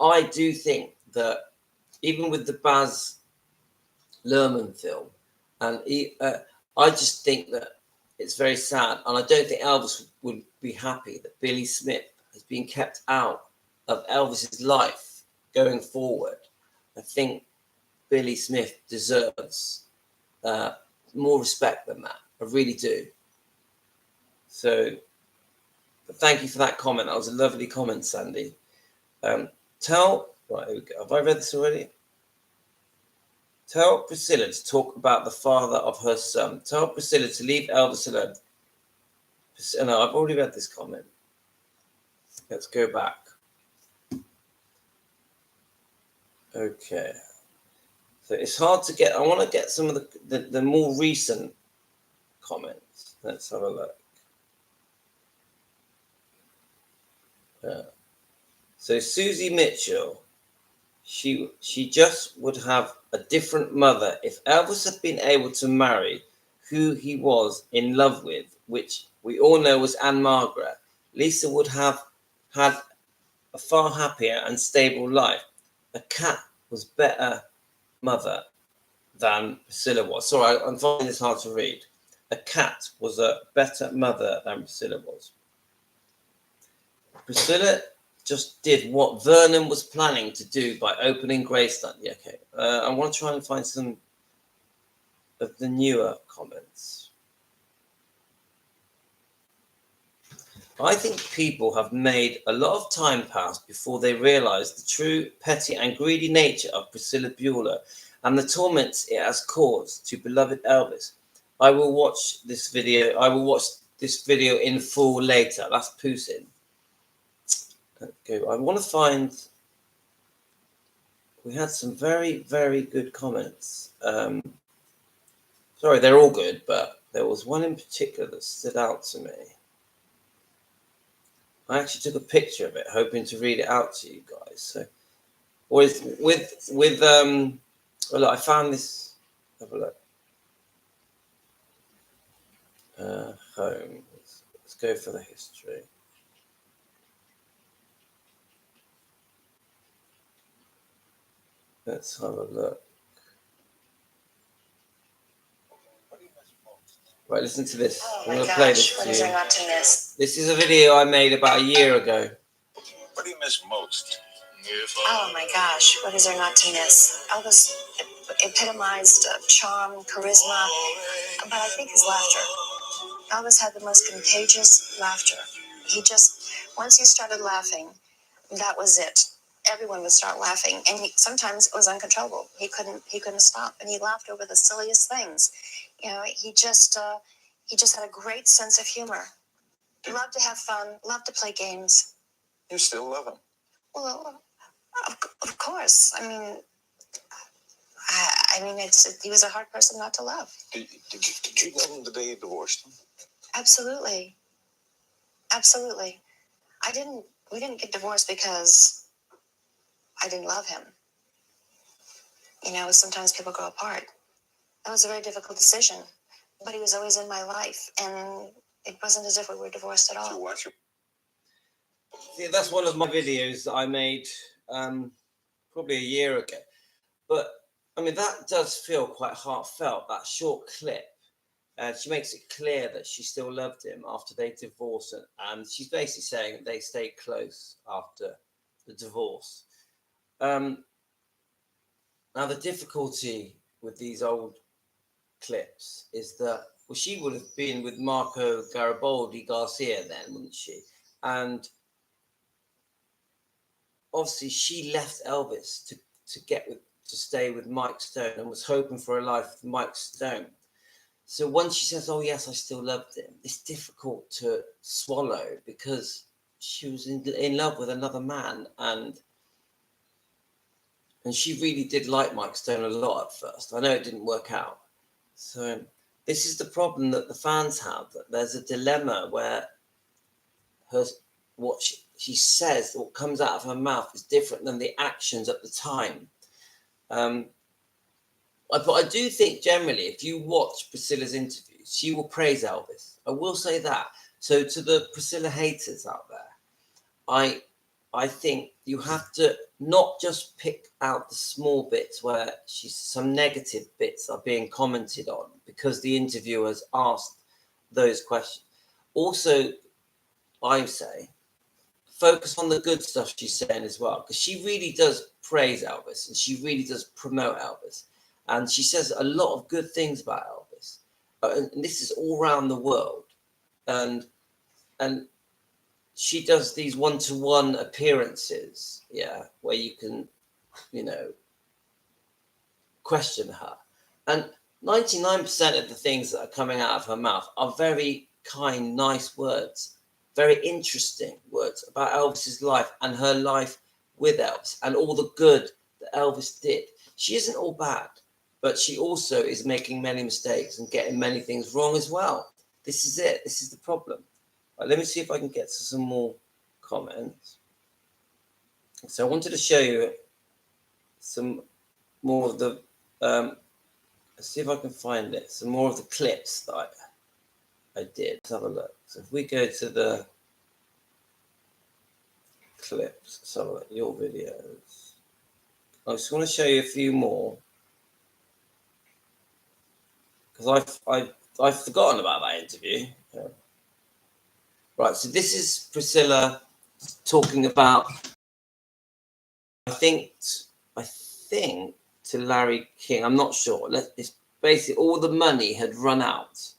I do think that even with the Baz Luhrmann film, I just think that it's very sad, and I don't think Elvis would be happy that Billy Smith has been kept out of Elvis's life going forward. I think Billy Smith deserves more respect than that. I really do. So, but thank you for that comment. That was a lovely comment, Sandy. Right, here we go. Have I read this already? Tell Priscilla to talk about the father of her son. Tell Priscilla to leave Elvis alone. No, I've already read this comment. Let's go back. Okay. So it's hard to get. I want to get some of the more recent comments. Let's have a look. So Susie Mitchell, she just would have a different mother if Elvis had been able to marry who he was in love with, which we all know was Anne Margaret. Lisa would have had a far happier and stable life. A cat was better mother than Priscilla was. Sorry, I'm finding this hard to read. A cat was a better mother than Priscilla was. Priscilla just did what Vernon was planning to do by opening Graceland. Yeah, okay. I want to try and find some of the newer comments. I think people have made a lot of time pass before they realise the true petty and greedy nature of Priscilla Bueller and the torments it has caused to beloved Elvis. I will watch this video in full later. That's Putin. Okay, I want to find. We had some very, very good comments. Sorry, they're all good, but there was one in particular that stood out to me. I actually took a picture of it, hoping to read it out to you guys. So, well, look, I found this. Have a look. Home. Let's go for the history. Let's have a look. Right, listen to this. I'm going to play this to you. What is there not to miss? This is a video I made about a year ago. What do you miss most? Oh my gosh, what is there not to miss? Elvis epitomized charm, charisma, but I think his laughter. Elvis had the most contagious laughter. Once he started laughing, that was it. Everyone would start laughing, and sometimes it was uncontrollable. He couldn't stop, and he laughed over the silliest things. He just had a great sense of humor. He loved to have fun, loved to play games. You still love him? Well, of course. I mean, he was a hard person not to love. Did you love him the day you divorced him? Absolutely. We didn't get divorced because I didn't love him. Sometimes people go apart. That was a very difficult decision, but he was always in my life, and it wasn't as if we were divorced at all. Did you watch him? See, that's one of my videos that I made probably a year ago. But, I mean, that does feel quite heartfelt, that short clip. She makes it clear that she still loved him after they divorced. And she's basically saying that they stayed close after the divorce. Now, the difficulty with these old clips is that, well, she would have been with Marco Garibaldi Garcia then, wouldn't she? And obviously she left Elvis to stay with Mike Stone and was hoping for a life with Mike Stone. So when she says, "Oh yes, I still loved him," it's difficult to swallow because she was in love with another man, and she really did like Mike Stone a lot at first. I know it didn't work out. So this is the problem that the fans have, that there's a dilemma where what she says, what comes out of her mouth is different than the actions at the time. But I do think generally, if you watch Priscilla's interviews, she will praise Elvis. I will say that. So to the Priscilla haters out there, I think you have to not just pick out the small bits where some negative bits are being commented on because the interviewers asked those questions. Also, I say, focus on the good stuff she's saying as well, because she really does praise Elvis and she really does promote Elvis. And she says a lot of good things about Elvis. And this is all around the world. And she does these one-to-one appearances, where you can, question her. And 99% of the things that are coming out of her mouth are very kind, nice words, very interesting words about Elvis's life and her life with Elvis and all the good that Elvis did. She isn't all bad, but she also is making many mistakes and getting many things wrong as well. This is it. This is the problem. Right, let me see if I can get to some more comments. So I wanted to show you some more of the, let's see if I can find it, some more of the clips that I did. Let's have a look. So if we go to the clips, so your videos, I just want to show you a few more because I've forgotten about that interview. Right, so this is Priscilla talking about, I think to Larry King. I'm not sure. It's basically all the money had run out.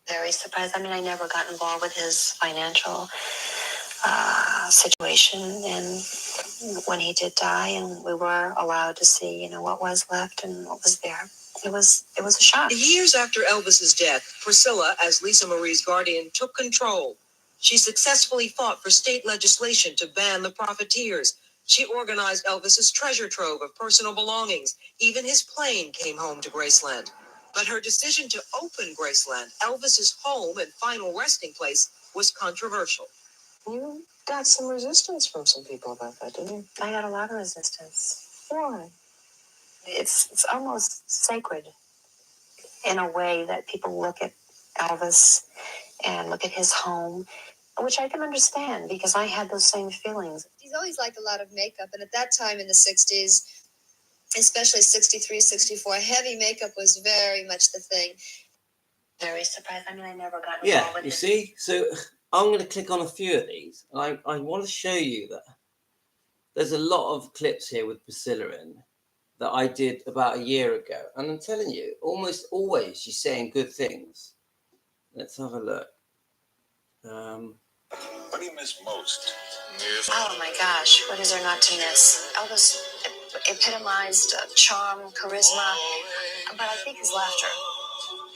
Very surprised. I mean, I never got involved with his financial situation, and when he did die, and we were allowed to see, what was left and what was there. It was a shock. Years after Elvis's death, Priscilla, as Lisa Marie's guardian, took control. She successfully fought for state legislation to ban the profiteers. She organized Elvis's treasure trove of personal belongings. Even his plane came home to Graceland. But her decision to open Graceland, Elvis's home and final resting place, was controversial. You got some resistance from some people about that, didn't you? I got a lot of resistance. Why? It's almost sacred in a way that people look at Elvis and look at his home, which I can understand because I had those same feelings. He's always liked a lot of makeup, and at that time in the 60s, especially 63, 64, heavy makeup was very much the thing. Very surprised. I mean, I never got involved with You see? So I'm going to click on a few of these, and I want to show you that there's a lot of clips here with Priscilla in that I did about a year ago. And I'm telling you, almost always she's saying good things. Let's have a look. What do you miss most? Oh my gosh, what is there not to miss? Elvis epitomized charm, charisma, but I think his laughter.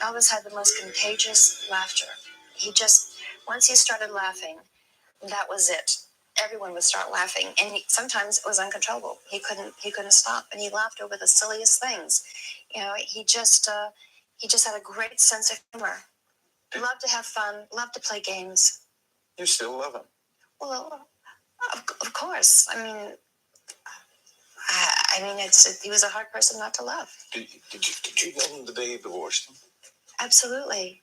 Elvis had the most contagious laughter. Once he started laughing, that was it. Everyone would start laughing, and sometimes it was uncontrollable. He couldn't stop, and he laughed over the silliest things. He just had a great sense of humor. Loved to have fun, loved to play games. You still love him. Well, of course. I mean, he was a hard person not to love. Did you love him the day you divorced him? Absolutely.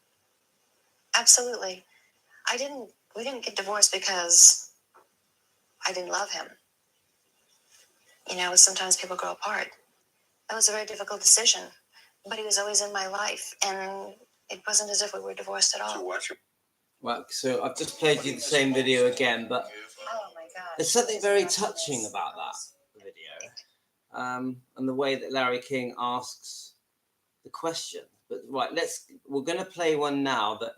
We didn't get divorced because I didn't love him. Sometimes people grow apart. That was a very difficult decision, but he was always in my life, and it wasn't as if we were divorced at all. So watch him. Well, so I've just played you the same video again, but Oh my God. there's something very touching about that video. And the way that Larry King asks the question. But right, we're going to play one now that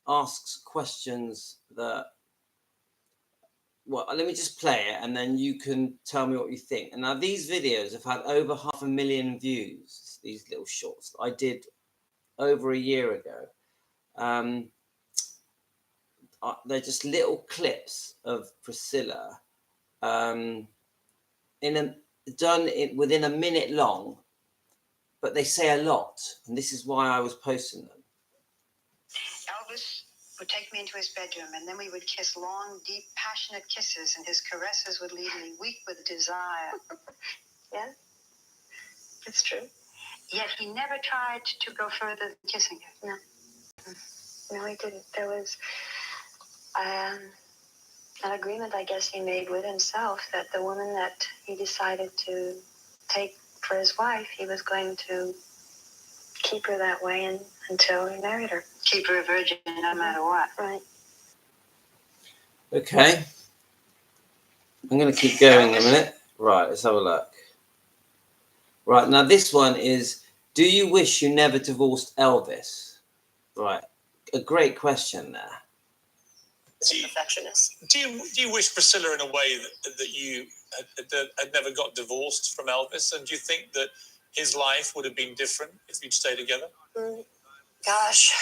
asks questions that. Well, let me just play it, and then you can tell me what you think. And now these videos have had over 500,000 views. These little shorts I did over a year ago. They're just little clips of Priscilla, done within a minute long, but they say a lot, and this is why I was posting them. Elvis would take me into his bedroom, and then we would kiss long, deep, passionate kisses, and his caresses would leave me weak with desire. Yeah, it's true. Yet he never tried to go further than kissing her. No, he didn't. There was an agreement, I guess, he made with himself that the woman that he decided to take for his wife, he was going to keep her that way until he married her. Keep her a virgin no matter what. Right. Okay. I'm going to keep going a minute. Right, let's have a look. Right, now this one is, do you wish you never divorced Elvis? Right, a great question there. Perfectionist. Do you wish, Priscilla, in a way that you had never got divorced from Elvis? And do you think that his life would have been different if you'd stayed together? Gosh.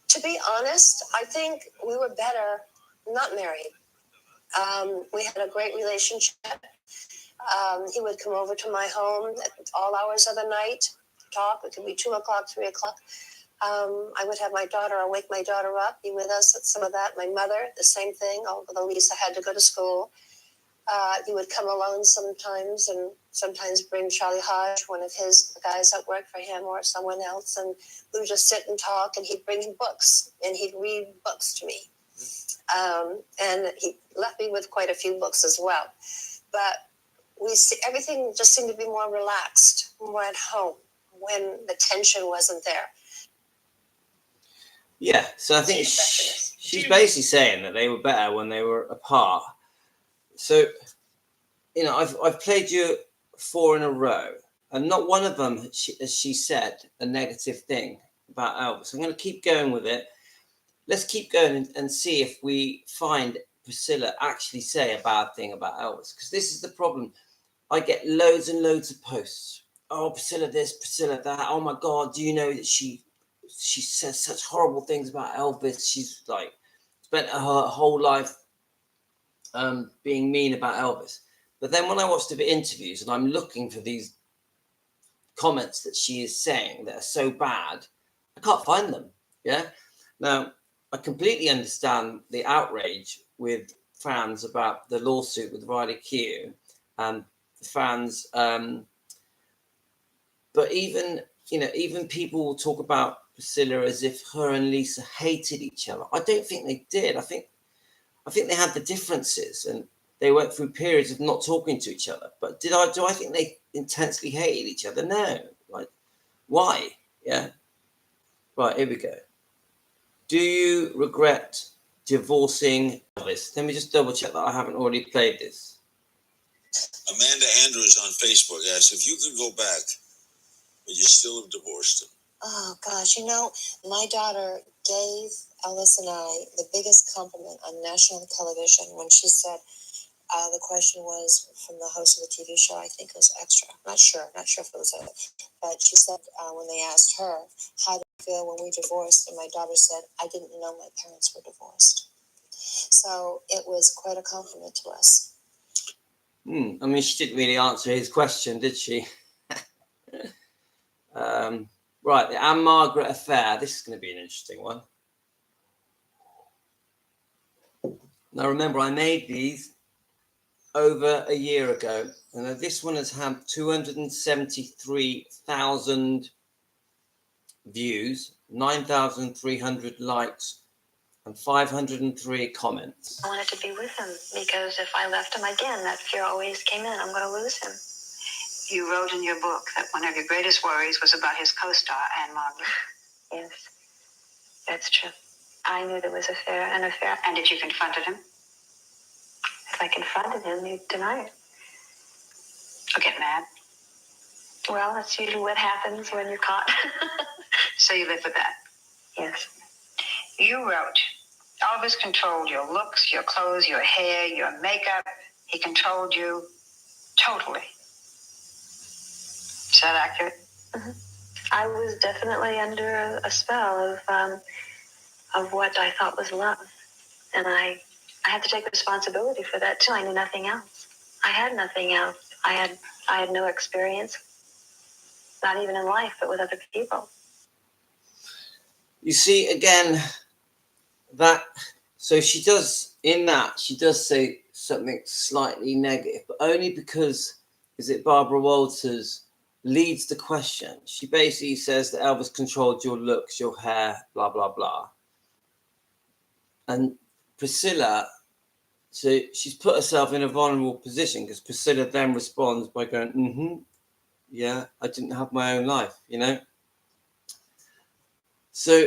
To be honest, I think we were better not married. We had a great relationship. He would come over to my home at all hours of the night, talk. It could be 2 o'clock, 3 o'clock. I would have I'll wake my daughter up, be with us at some of that. My mother, the same thing, although Lisa had to go to school. He would come alone sometimes, and sometimes bring Charlie Hodge, one of his guys that worked for him, or someone else, and we would just sit and talk, and he'd bring him books, and he'd read books to me. And he left me with quite a few books as well. But everything just seemed to be more relaxed, more at home, when the tension wasn't there. Yeah, so I think she's basically saying that they were better when they were apart. So, I've played you 4 in a row, and not one of them, as she said, a negative thing about Elvis. I'm going to keep going with it. Let's keep going and see if we find Priscilla actually say a bad thing about Elvis, because this is the problem. I get loads and loads of posts. Oh, Priscilla this, Priscilla that. Oh my God, do you know that she says such horrible things about Elvis? She's like spent her whole life being mean about Elvis. But then when I watch the interviews and I'm looking for these comments that she is saying that are so bad, I can't find them. Yeah. Now, I completely understand the outrage with fans about the lawsuit with Riley Q and the fans. But even people will talk about Priscilla as if her and Lisa hated each other. I don't think they did. I think they had the differences, and they went through periods of not talking to each other. But do I think they intensely hated each other? No. Like, why? Yeah. Right, here we go. Do you regret divorcing Elvis? Let me just double check that I haven't already played this. Amanda Andrews on Facebook asked if you could go back, but you still have divorced him. Oh, gosh. My daughter gave Elvis and I the biggest compliment on national television when she said, the question was from the host of the TV show, I think it was Extra. Not sure if it was it. But she said when they asked her, how did you feel when we divorced? And my daughter said, I didn't know my parents were divorced. So it was quite a compliment to us. I mean, she didn't really answer his question, did she? Right, the Anne Margaret affair. This is going to be an interesting one. Now, remember, I made these over a year ago, and this one has had 273,000 views, 9,300 likes, and 503 comments. I wanted to be with him because if I left him again, that fear always came in. I'm going to lose him. You wrote in your book that one of your greatest worries was about his co-star, Anne Margaret. Yes, that's true. I knew there was an affair. And if you confronted him? If I confronted him, he'd deny it. Or get mad? Well, that's usually what happens when you're caught. So you live with that? Yes. You wrote, Elvis controlled your looks, your clothes, your hair, your makeup. He controlled you totally. Is that accurate? Mm-hmm. I was definitely under a spell of what I thought was love. And I had to take responsibility for that too. I knew nothing else. I had nothing else. I had no experience, not even in life, but with other people. You see, again, that, so she does say something slightly negative, but only because, is it Barbara Walters leads the question. She basically says that Elvis controlled your looks, your hair, blah, blah, blah. And Priscilla, so she's put herself in a vulnerable position because Priscilla then responds by going, yeah, I didn't have my own life, you know? So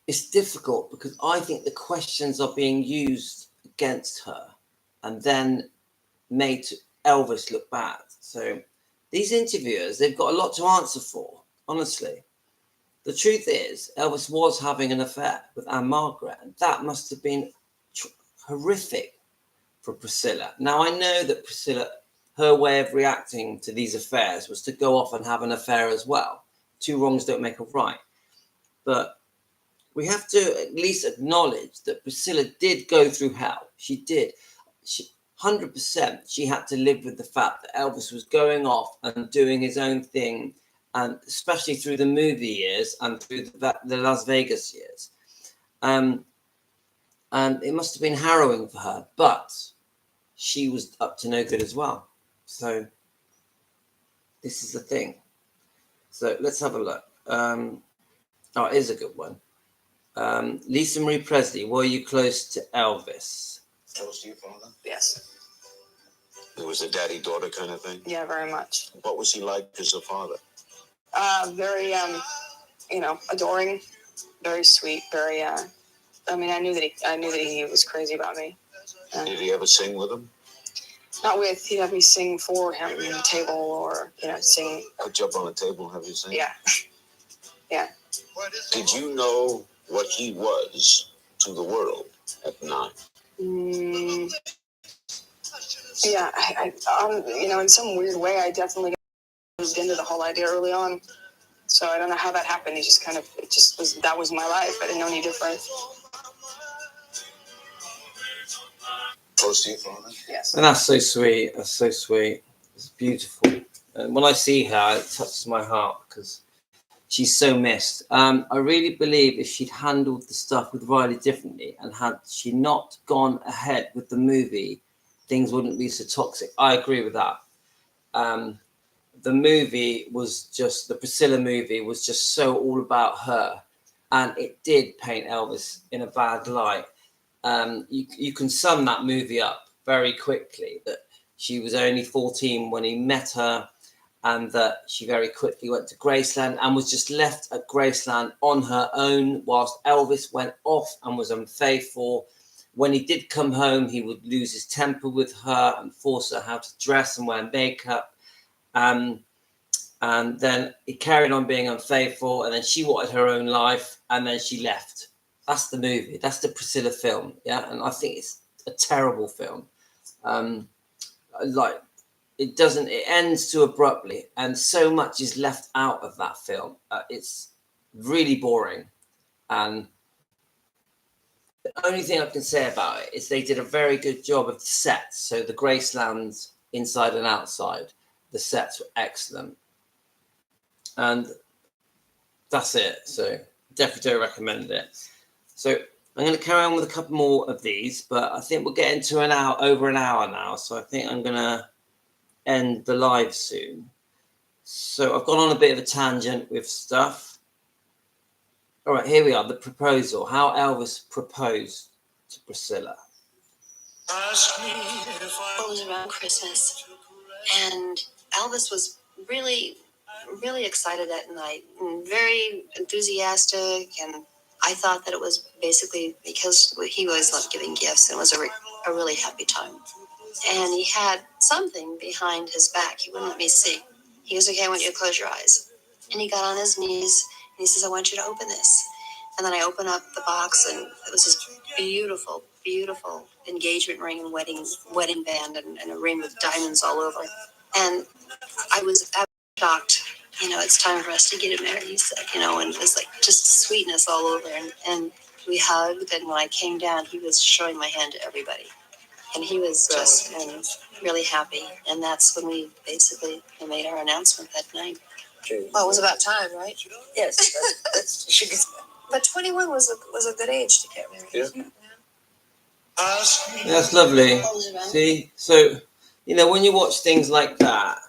it's difficult because I think the questions are being used against her and then made Elvis look bad. So these interviewers, they've got a lot to answer for, honestly. The truth is, Elvis was having an affair with Anne Margaret, and that must have been horrific for Priscilla. Now, I know that Priscilla, her way of reacting to these affairs was to go off and have an affair as well. Two wrongs don't make a right. But we have to at least acknowledge that Priscilla did go through hell. She did. 100% she had to live with the fact that Elvis was going off and doing his own thing, and especially through the movie years and through the Las Vegas years. And it must have been harrowing for her, but she was up to no good as well. So this is the thing. So let's have a look. It is a good one. Lisa Marie Presley, were you close to Elvis? Close to your father? Yes. It was a daddy-daughter kind of thing? Yeah, very much. What was he like as a father? Very, adoring, very sweet, very, I knew that he was crazy about me. Did he ever sing with him? Not with, he'd have me sing for him on the table or, sing. Put you up on the table and have you sing? Yeah. Yeah. Did you know what he was to the world at 9? Yeah, in some weird way, I definitely moved into the whole idea early on. So I don't know how that happened. That was my life. I didn't know any different. Close to your father? Yes. And that's so sweet. That's so sweet. It's beautiful. And when I see her, it touches my heart because she's so missed. I really believe if she'd handled the stuff with Riley differently and had she not gone ahead with the movie, things wouldn't be so toxic. I agree with that. The movie was just, the Priscilla movie was just so all about her. And it did paint Elvis in a bad light. You can sum that movie up very quickly, that she was only 14 when he met her, and that she very quickly went to Graceland and was just left at Graceland on her own whilst Elvis went off and was unfaithful. When he did come home, he would lose his temper with her and force her how to dress and wear makeup. And then he carried on being unfaithful, and then she wanted her own life, and then she left. That's the movie. That's the Priscilla film. Yeah, and I think it's a terrible film. It ends too abruptly, and so much is left out of that film. It's really boring, and the only thing I can say about it is they did a very good job of the sets. So the Gracelands inside and outside, the sets were excellent, and that's it. So definitely don't recommend it. So I'm going to carry on with a couple more of these, but I think we're getting to over an hour now. So I think I'm going to end the live soon. So I've gone on a bit of a tangent with stuff. All right, here we are. The proposal. How Elvis proposed to Priscilla. It was around Christmas, and Elvis was really, really excited that night and very enthusiastic. And I thought that it was basically because he always loved giving gifts, and it was a really happy time. And he had something behind his back. He wouldn't let me see. He goes, okay, I want you to close your eyes. And he got on his knees and he says, I want you to open this. And then I open up the box and it was this beautiful, beautiful engagement ring and wedding band and a ring with diamonds all over. And I was shocked. You know, it's time for us to get married, he said, you know, and it was like just sweetness all over. And we hugged, and when I came down, he was showing my hand to everybody. And he was just really happy. And that's when we basically made our announcement that night. Well, it was about time, right? Yes. But 21 was a good age to get married. Yeah. That's lovely. See, so, you know, when you watch things like that,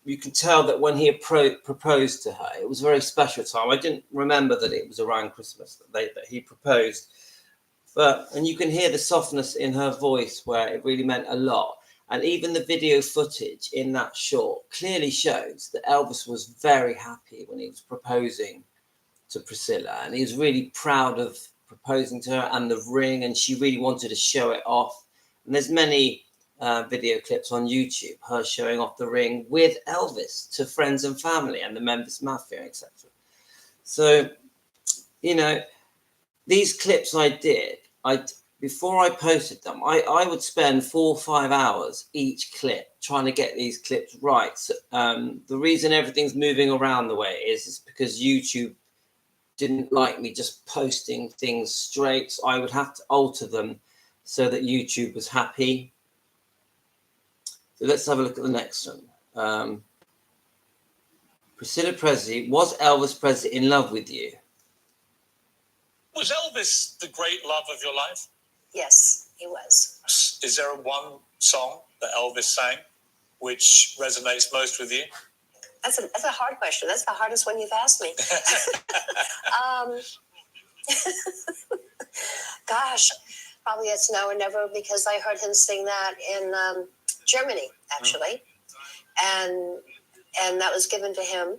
you can tell that when he proposed to her, it was a very special time. I didn't remember that it was around Christmas that he proposed. And you can hear the softness in her voice where it really meant a lot. And even the video footage in that short clearly shows that Elvis was very happy when he was proposing to Priscilla. And he was really proud of proposing to her and the ring. And she really wanted to show it off. And there's many video clips on YouTube, her showing off the ring with Elvis to friends and family and the Memphis Mafia, etc. So, you know, these clips before I posted them, I would spend 4 or 5 hours each clip trying to get these clips right. So, the reason everything's moving around the way it is because YouTube didn't like me just posting things straight. So I would have to alter them so that YouTube was happy. So let's have a look at the next one. Priscilla Presley, was Elvis Presley in love with you? Was Elvis the great love of your life? Yes, he was. Is there one song that Elvis sang which resonates most with you? That's a hard question. That's the hardest one you've asked me. Gosh, probably it's Now or Never, because I heard him sing that in Germany, actually. And that was given to him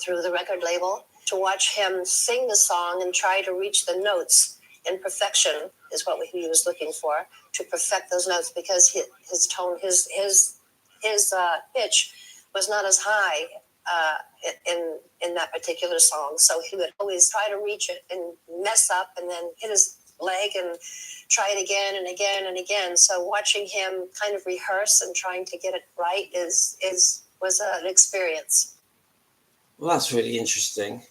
through the record label. To watch him sing the song and try to reach the notes in perfection is what he was looking for, to perfect those notes, because his tone, his pitch was not as high in that particular song. So he would always try to reach it and mess up and then hit his leg and try it again and again and again. So watching him kind of rehearse and trying to get it right was an experience. Well, that's really interesting.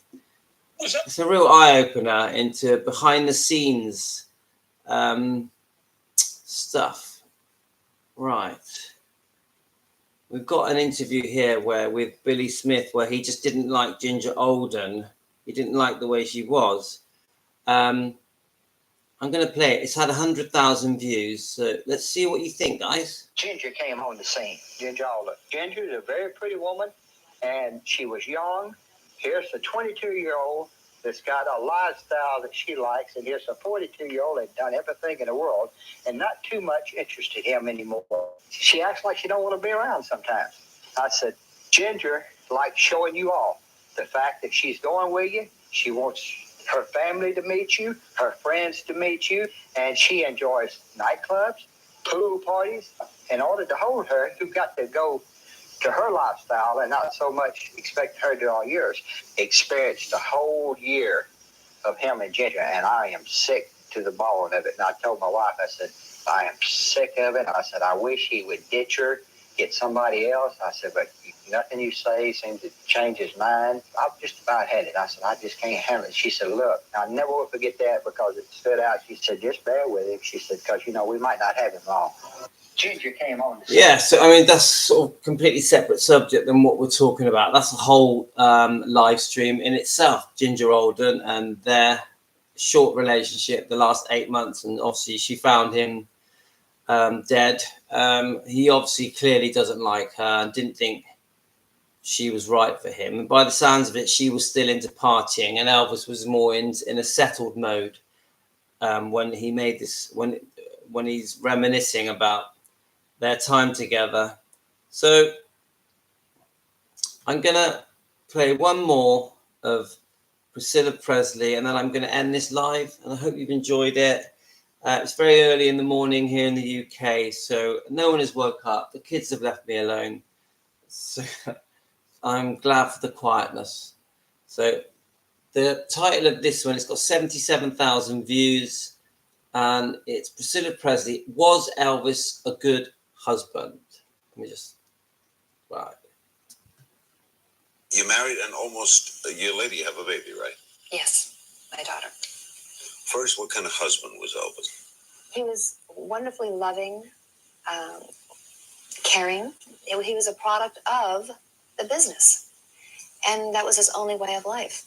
It's a real eye-opener into behind-the-scenes stuff. Right. We've got an interview here with Billy Smith where he just didn't like Ginger Alden. He didn't like the way she was. I'm going to play it. It's had 100,000 views. So let's see what you think, guys. Ginger came on the scene. Ginger Alden. Ginger is a very pretty woman, and she was young. Here's a 22-year-old that's got a lifestyle that she likes, and here's a 42-year-old that's done everything in the world, and not too much interested him anymore. She acts like she don't want to be around sometimes. I said, Ginger likes showing you off. The fact that she's going with you, she wants her family to meet you, her friends to meet you, and she enjoys nightclubs, pool parties. In order to hold her, you've got to go to her lifestyle and not so much expect her to do all yours. Experienced the whole year of him and Ginger, and I am sick to the bone of it. And I told my wife, I said, I am sick of it. I said, I wish he would ditch her, get somebody else. I said, but nothing you say seems to change his mind. I've just about had it. I said, I just can't handle it. She said, look, I never will forget that because it stood out. She said, just bear with him. She said, because, we might not have him long. Ginger came on. Yeah, so I mean that's sort of completely separate subject than what we're talking about. That's a whole live stream in itself. Ginger Alden and their short relationship, the last 8 months, and obviously she found him dead. He obviously clearly doesn't like her and didn't think she was right for him. And by the sounds of it, she was still into partying, and Elvis was more in a settled mode when he made this. When he's reminiscing about their time together. So I'm going to play one more of Priscilla Presley, and then I'm going to end this live, and I hope you've enjoyed it. It's very early in the morning here in the UK, so no one has woke up. The kids have left me alone. So I'm glad for the quietness. So the title of this one, it's got 77,000 views, and it's Priscilla Presley. Was Elvis a good husband? Let me just, right. You married, and almost a year later you have a baby, right? Yes, my daughter. First, what kind of husband was Elvis? He was wonderfully loving, caring. He was a product of the business, and that was his only way of life.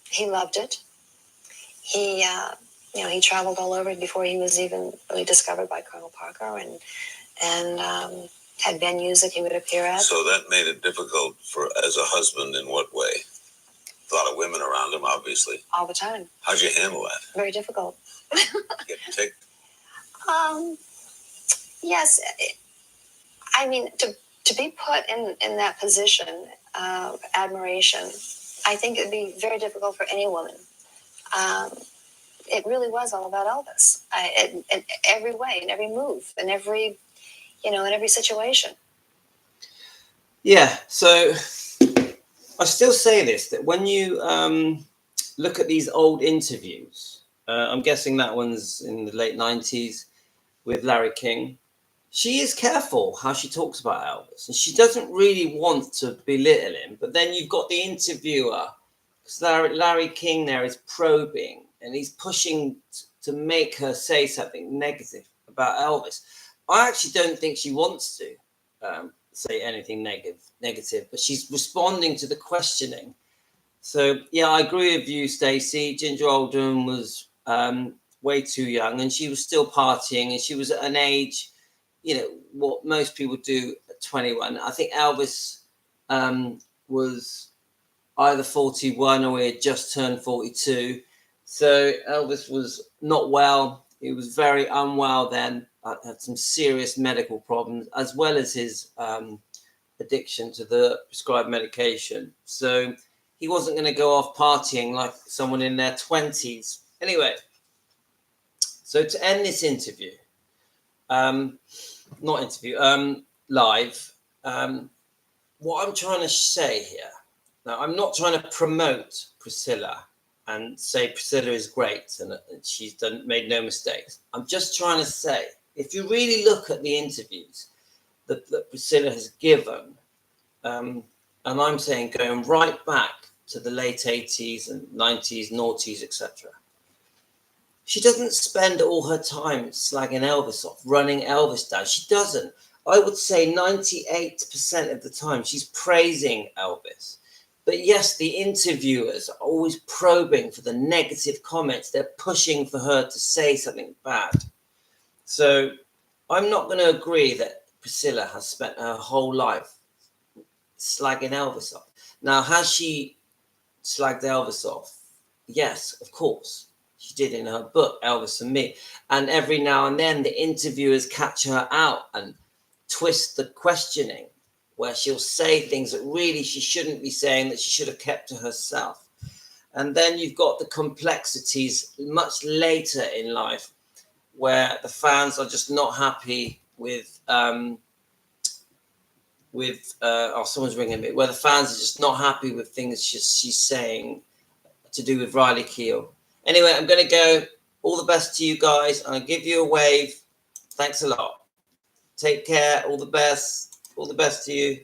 He loved it. He, he traveled all over before he was even really discovered by Colonel Parker, and had venues that he would appear at. So that made it difficult as a husband in what way? A lot of women around him, obviously. All the time. How'd you handle that? Very difficult. Get ticked? Yes. I mean, to be put in that position of admiration, I think it'd be very difficult for any woman. It really was all about Elvis, in every way, in every move, in every situation. Yeah, so I still say this, that when you look at these old interviews, I'm guessing that one's in the late 90s with Larry King, she is careful how she talks about Elvis, and she doesn't really want to belittle him. But then you've got the interviewer, because Larry King there is probing, and he's pushing to make her say something negative about Elvis. I actually don't think she wants to say anything negative, but she's responding to the questioning. So yeah, I agree with you, Stacey. Ginger Oldham was way too young, and she was still partying, and she was at an age, what most people do at 21. I think Elvis was either 41 or he had just turned 42. So Elvis was not well. He was very unwell then. Had some serious medical problems, as well as his addiction to the prescribed medication. So he wasn't going to go off partying like someone in their 20s. Anyway, so to end this interview, live, what I'm trying to say here, now I'm not trying to promote Priscilla and say Priscilla is great and she's made no mistakes. I'm just trying to say, if you really look at the interviews that Priscilla has given, and I'm saying going right back to the late 80s and 90s, noughties, etc., she doesn't spend all her time slagging Elvis off, running Elvis down. She doesn't. I would say 98% of the time she's praising Elvis. But yes, the interviewers are always probing for the negative comments. They're pushing for her to say something bad. So I'm not going to agree that Priscilla has spent her whole life slagging Elvis off. Now, has she slagged Elvis off? Yes, of course. She did in her book, Elvis and Me. And every now and then the interviewers catch her out and twist the questioning, where she'll say things that really she shouldn't be saying, that she should have kept to herself. And then you've got the complexities much later in life where the fans are just not happy with someone's ringing me, where the fans are just not happy with things she's saying to do with Riley Keough. Anyway, I'm going to go. All the best to you guys. I'll give you a wave. Thanks a lot. Take care. All the best. All the best to you.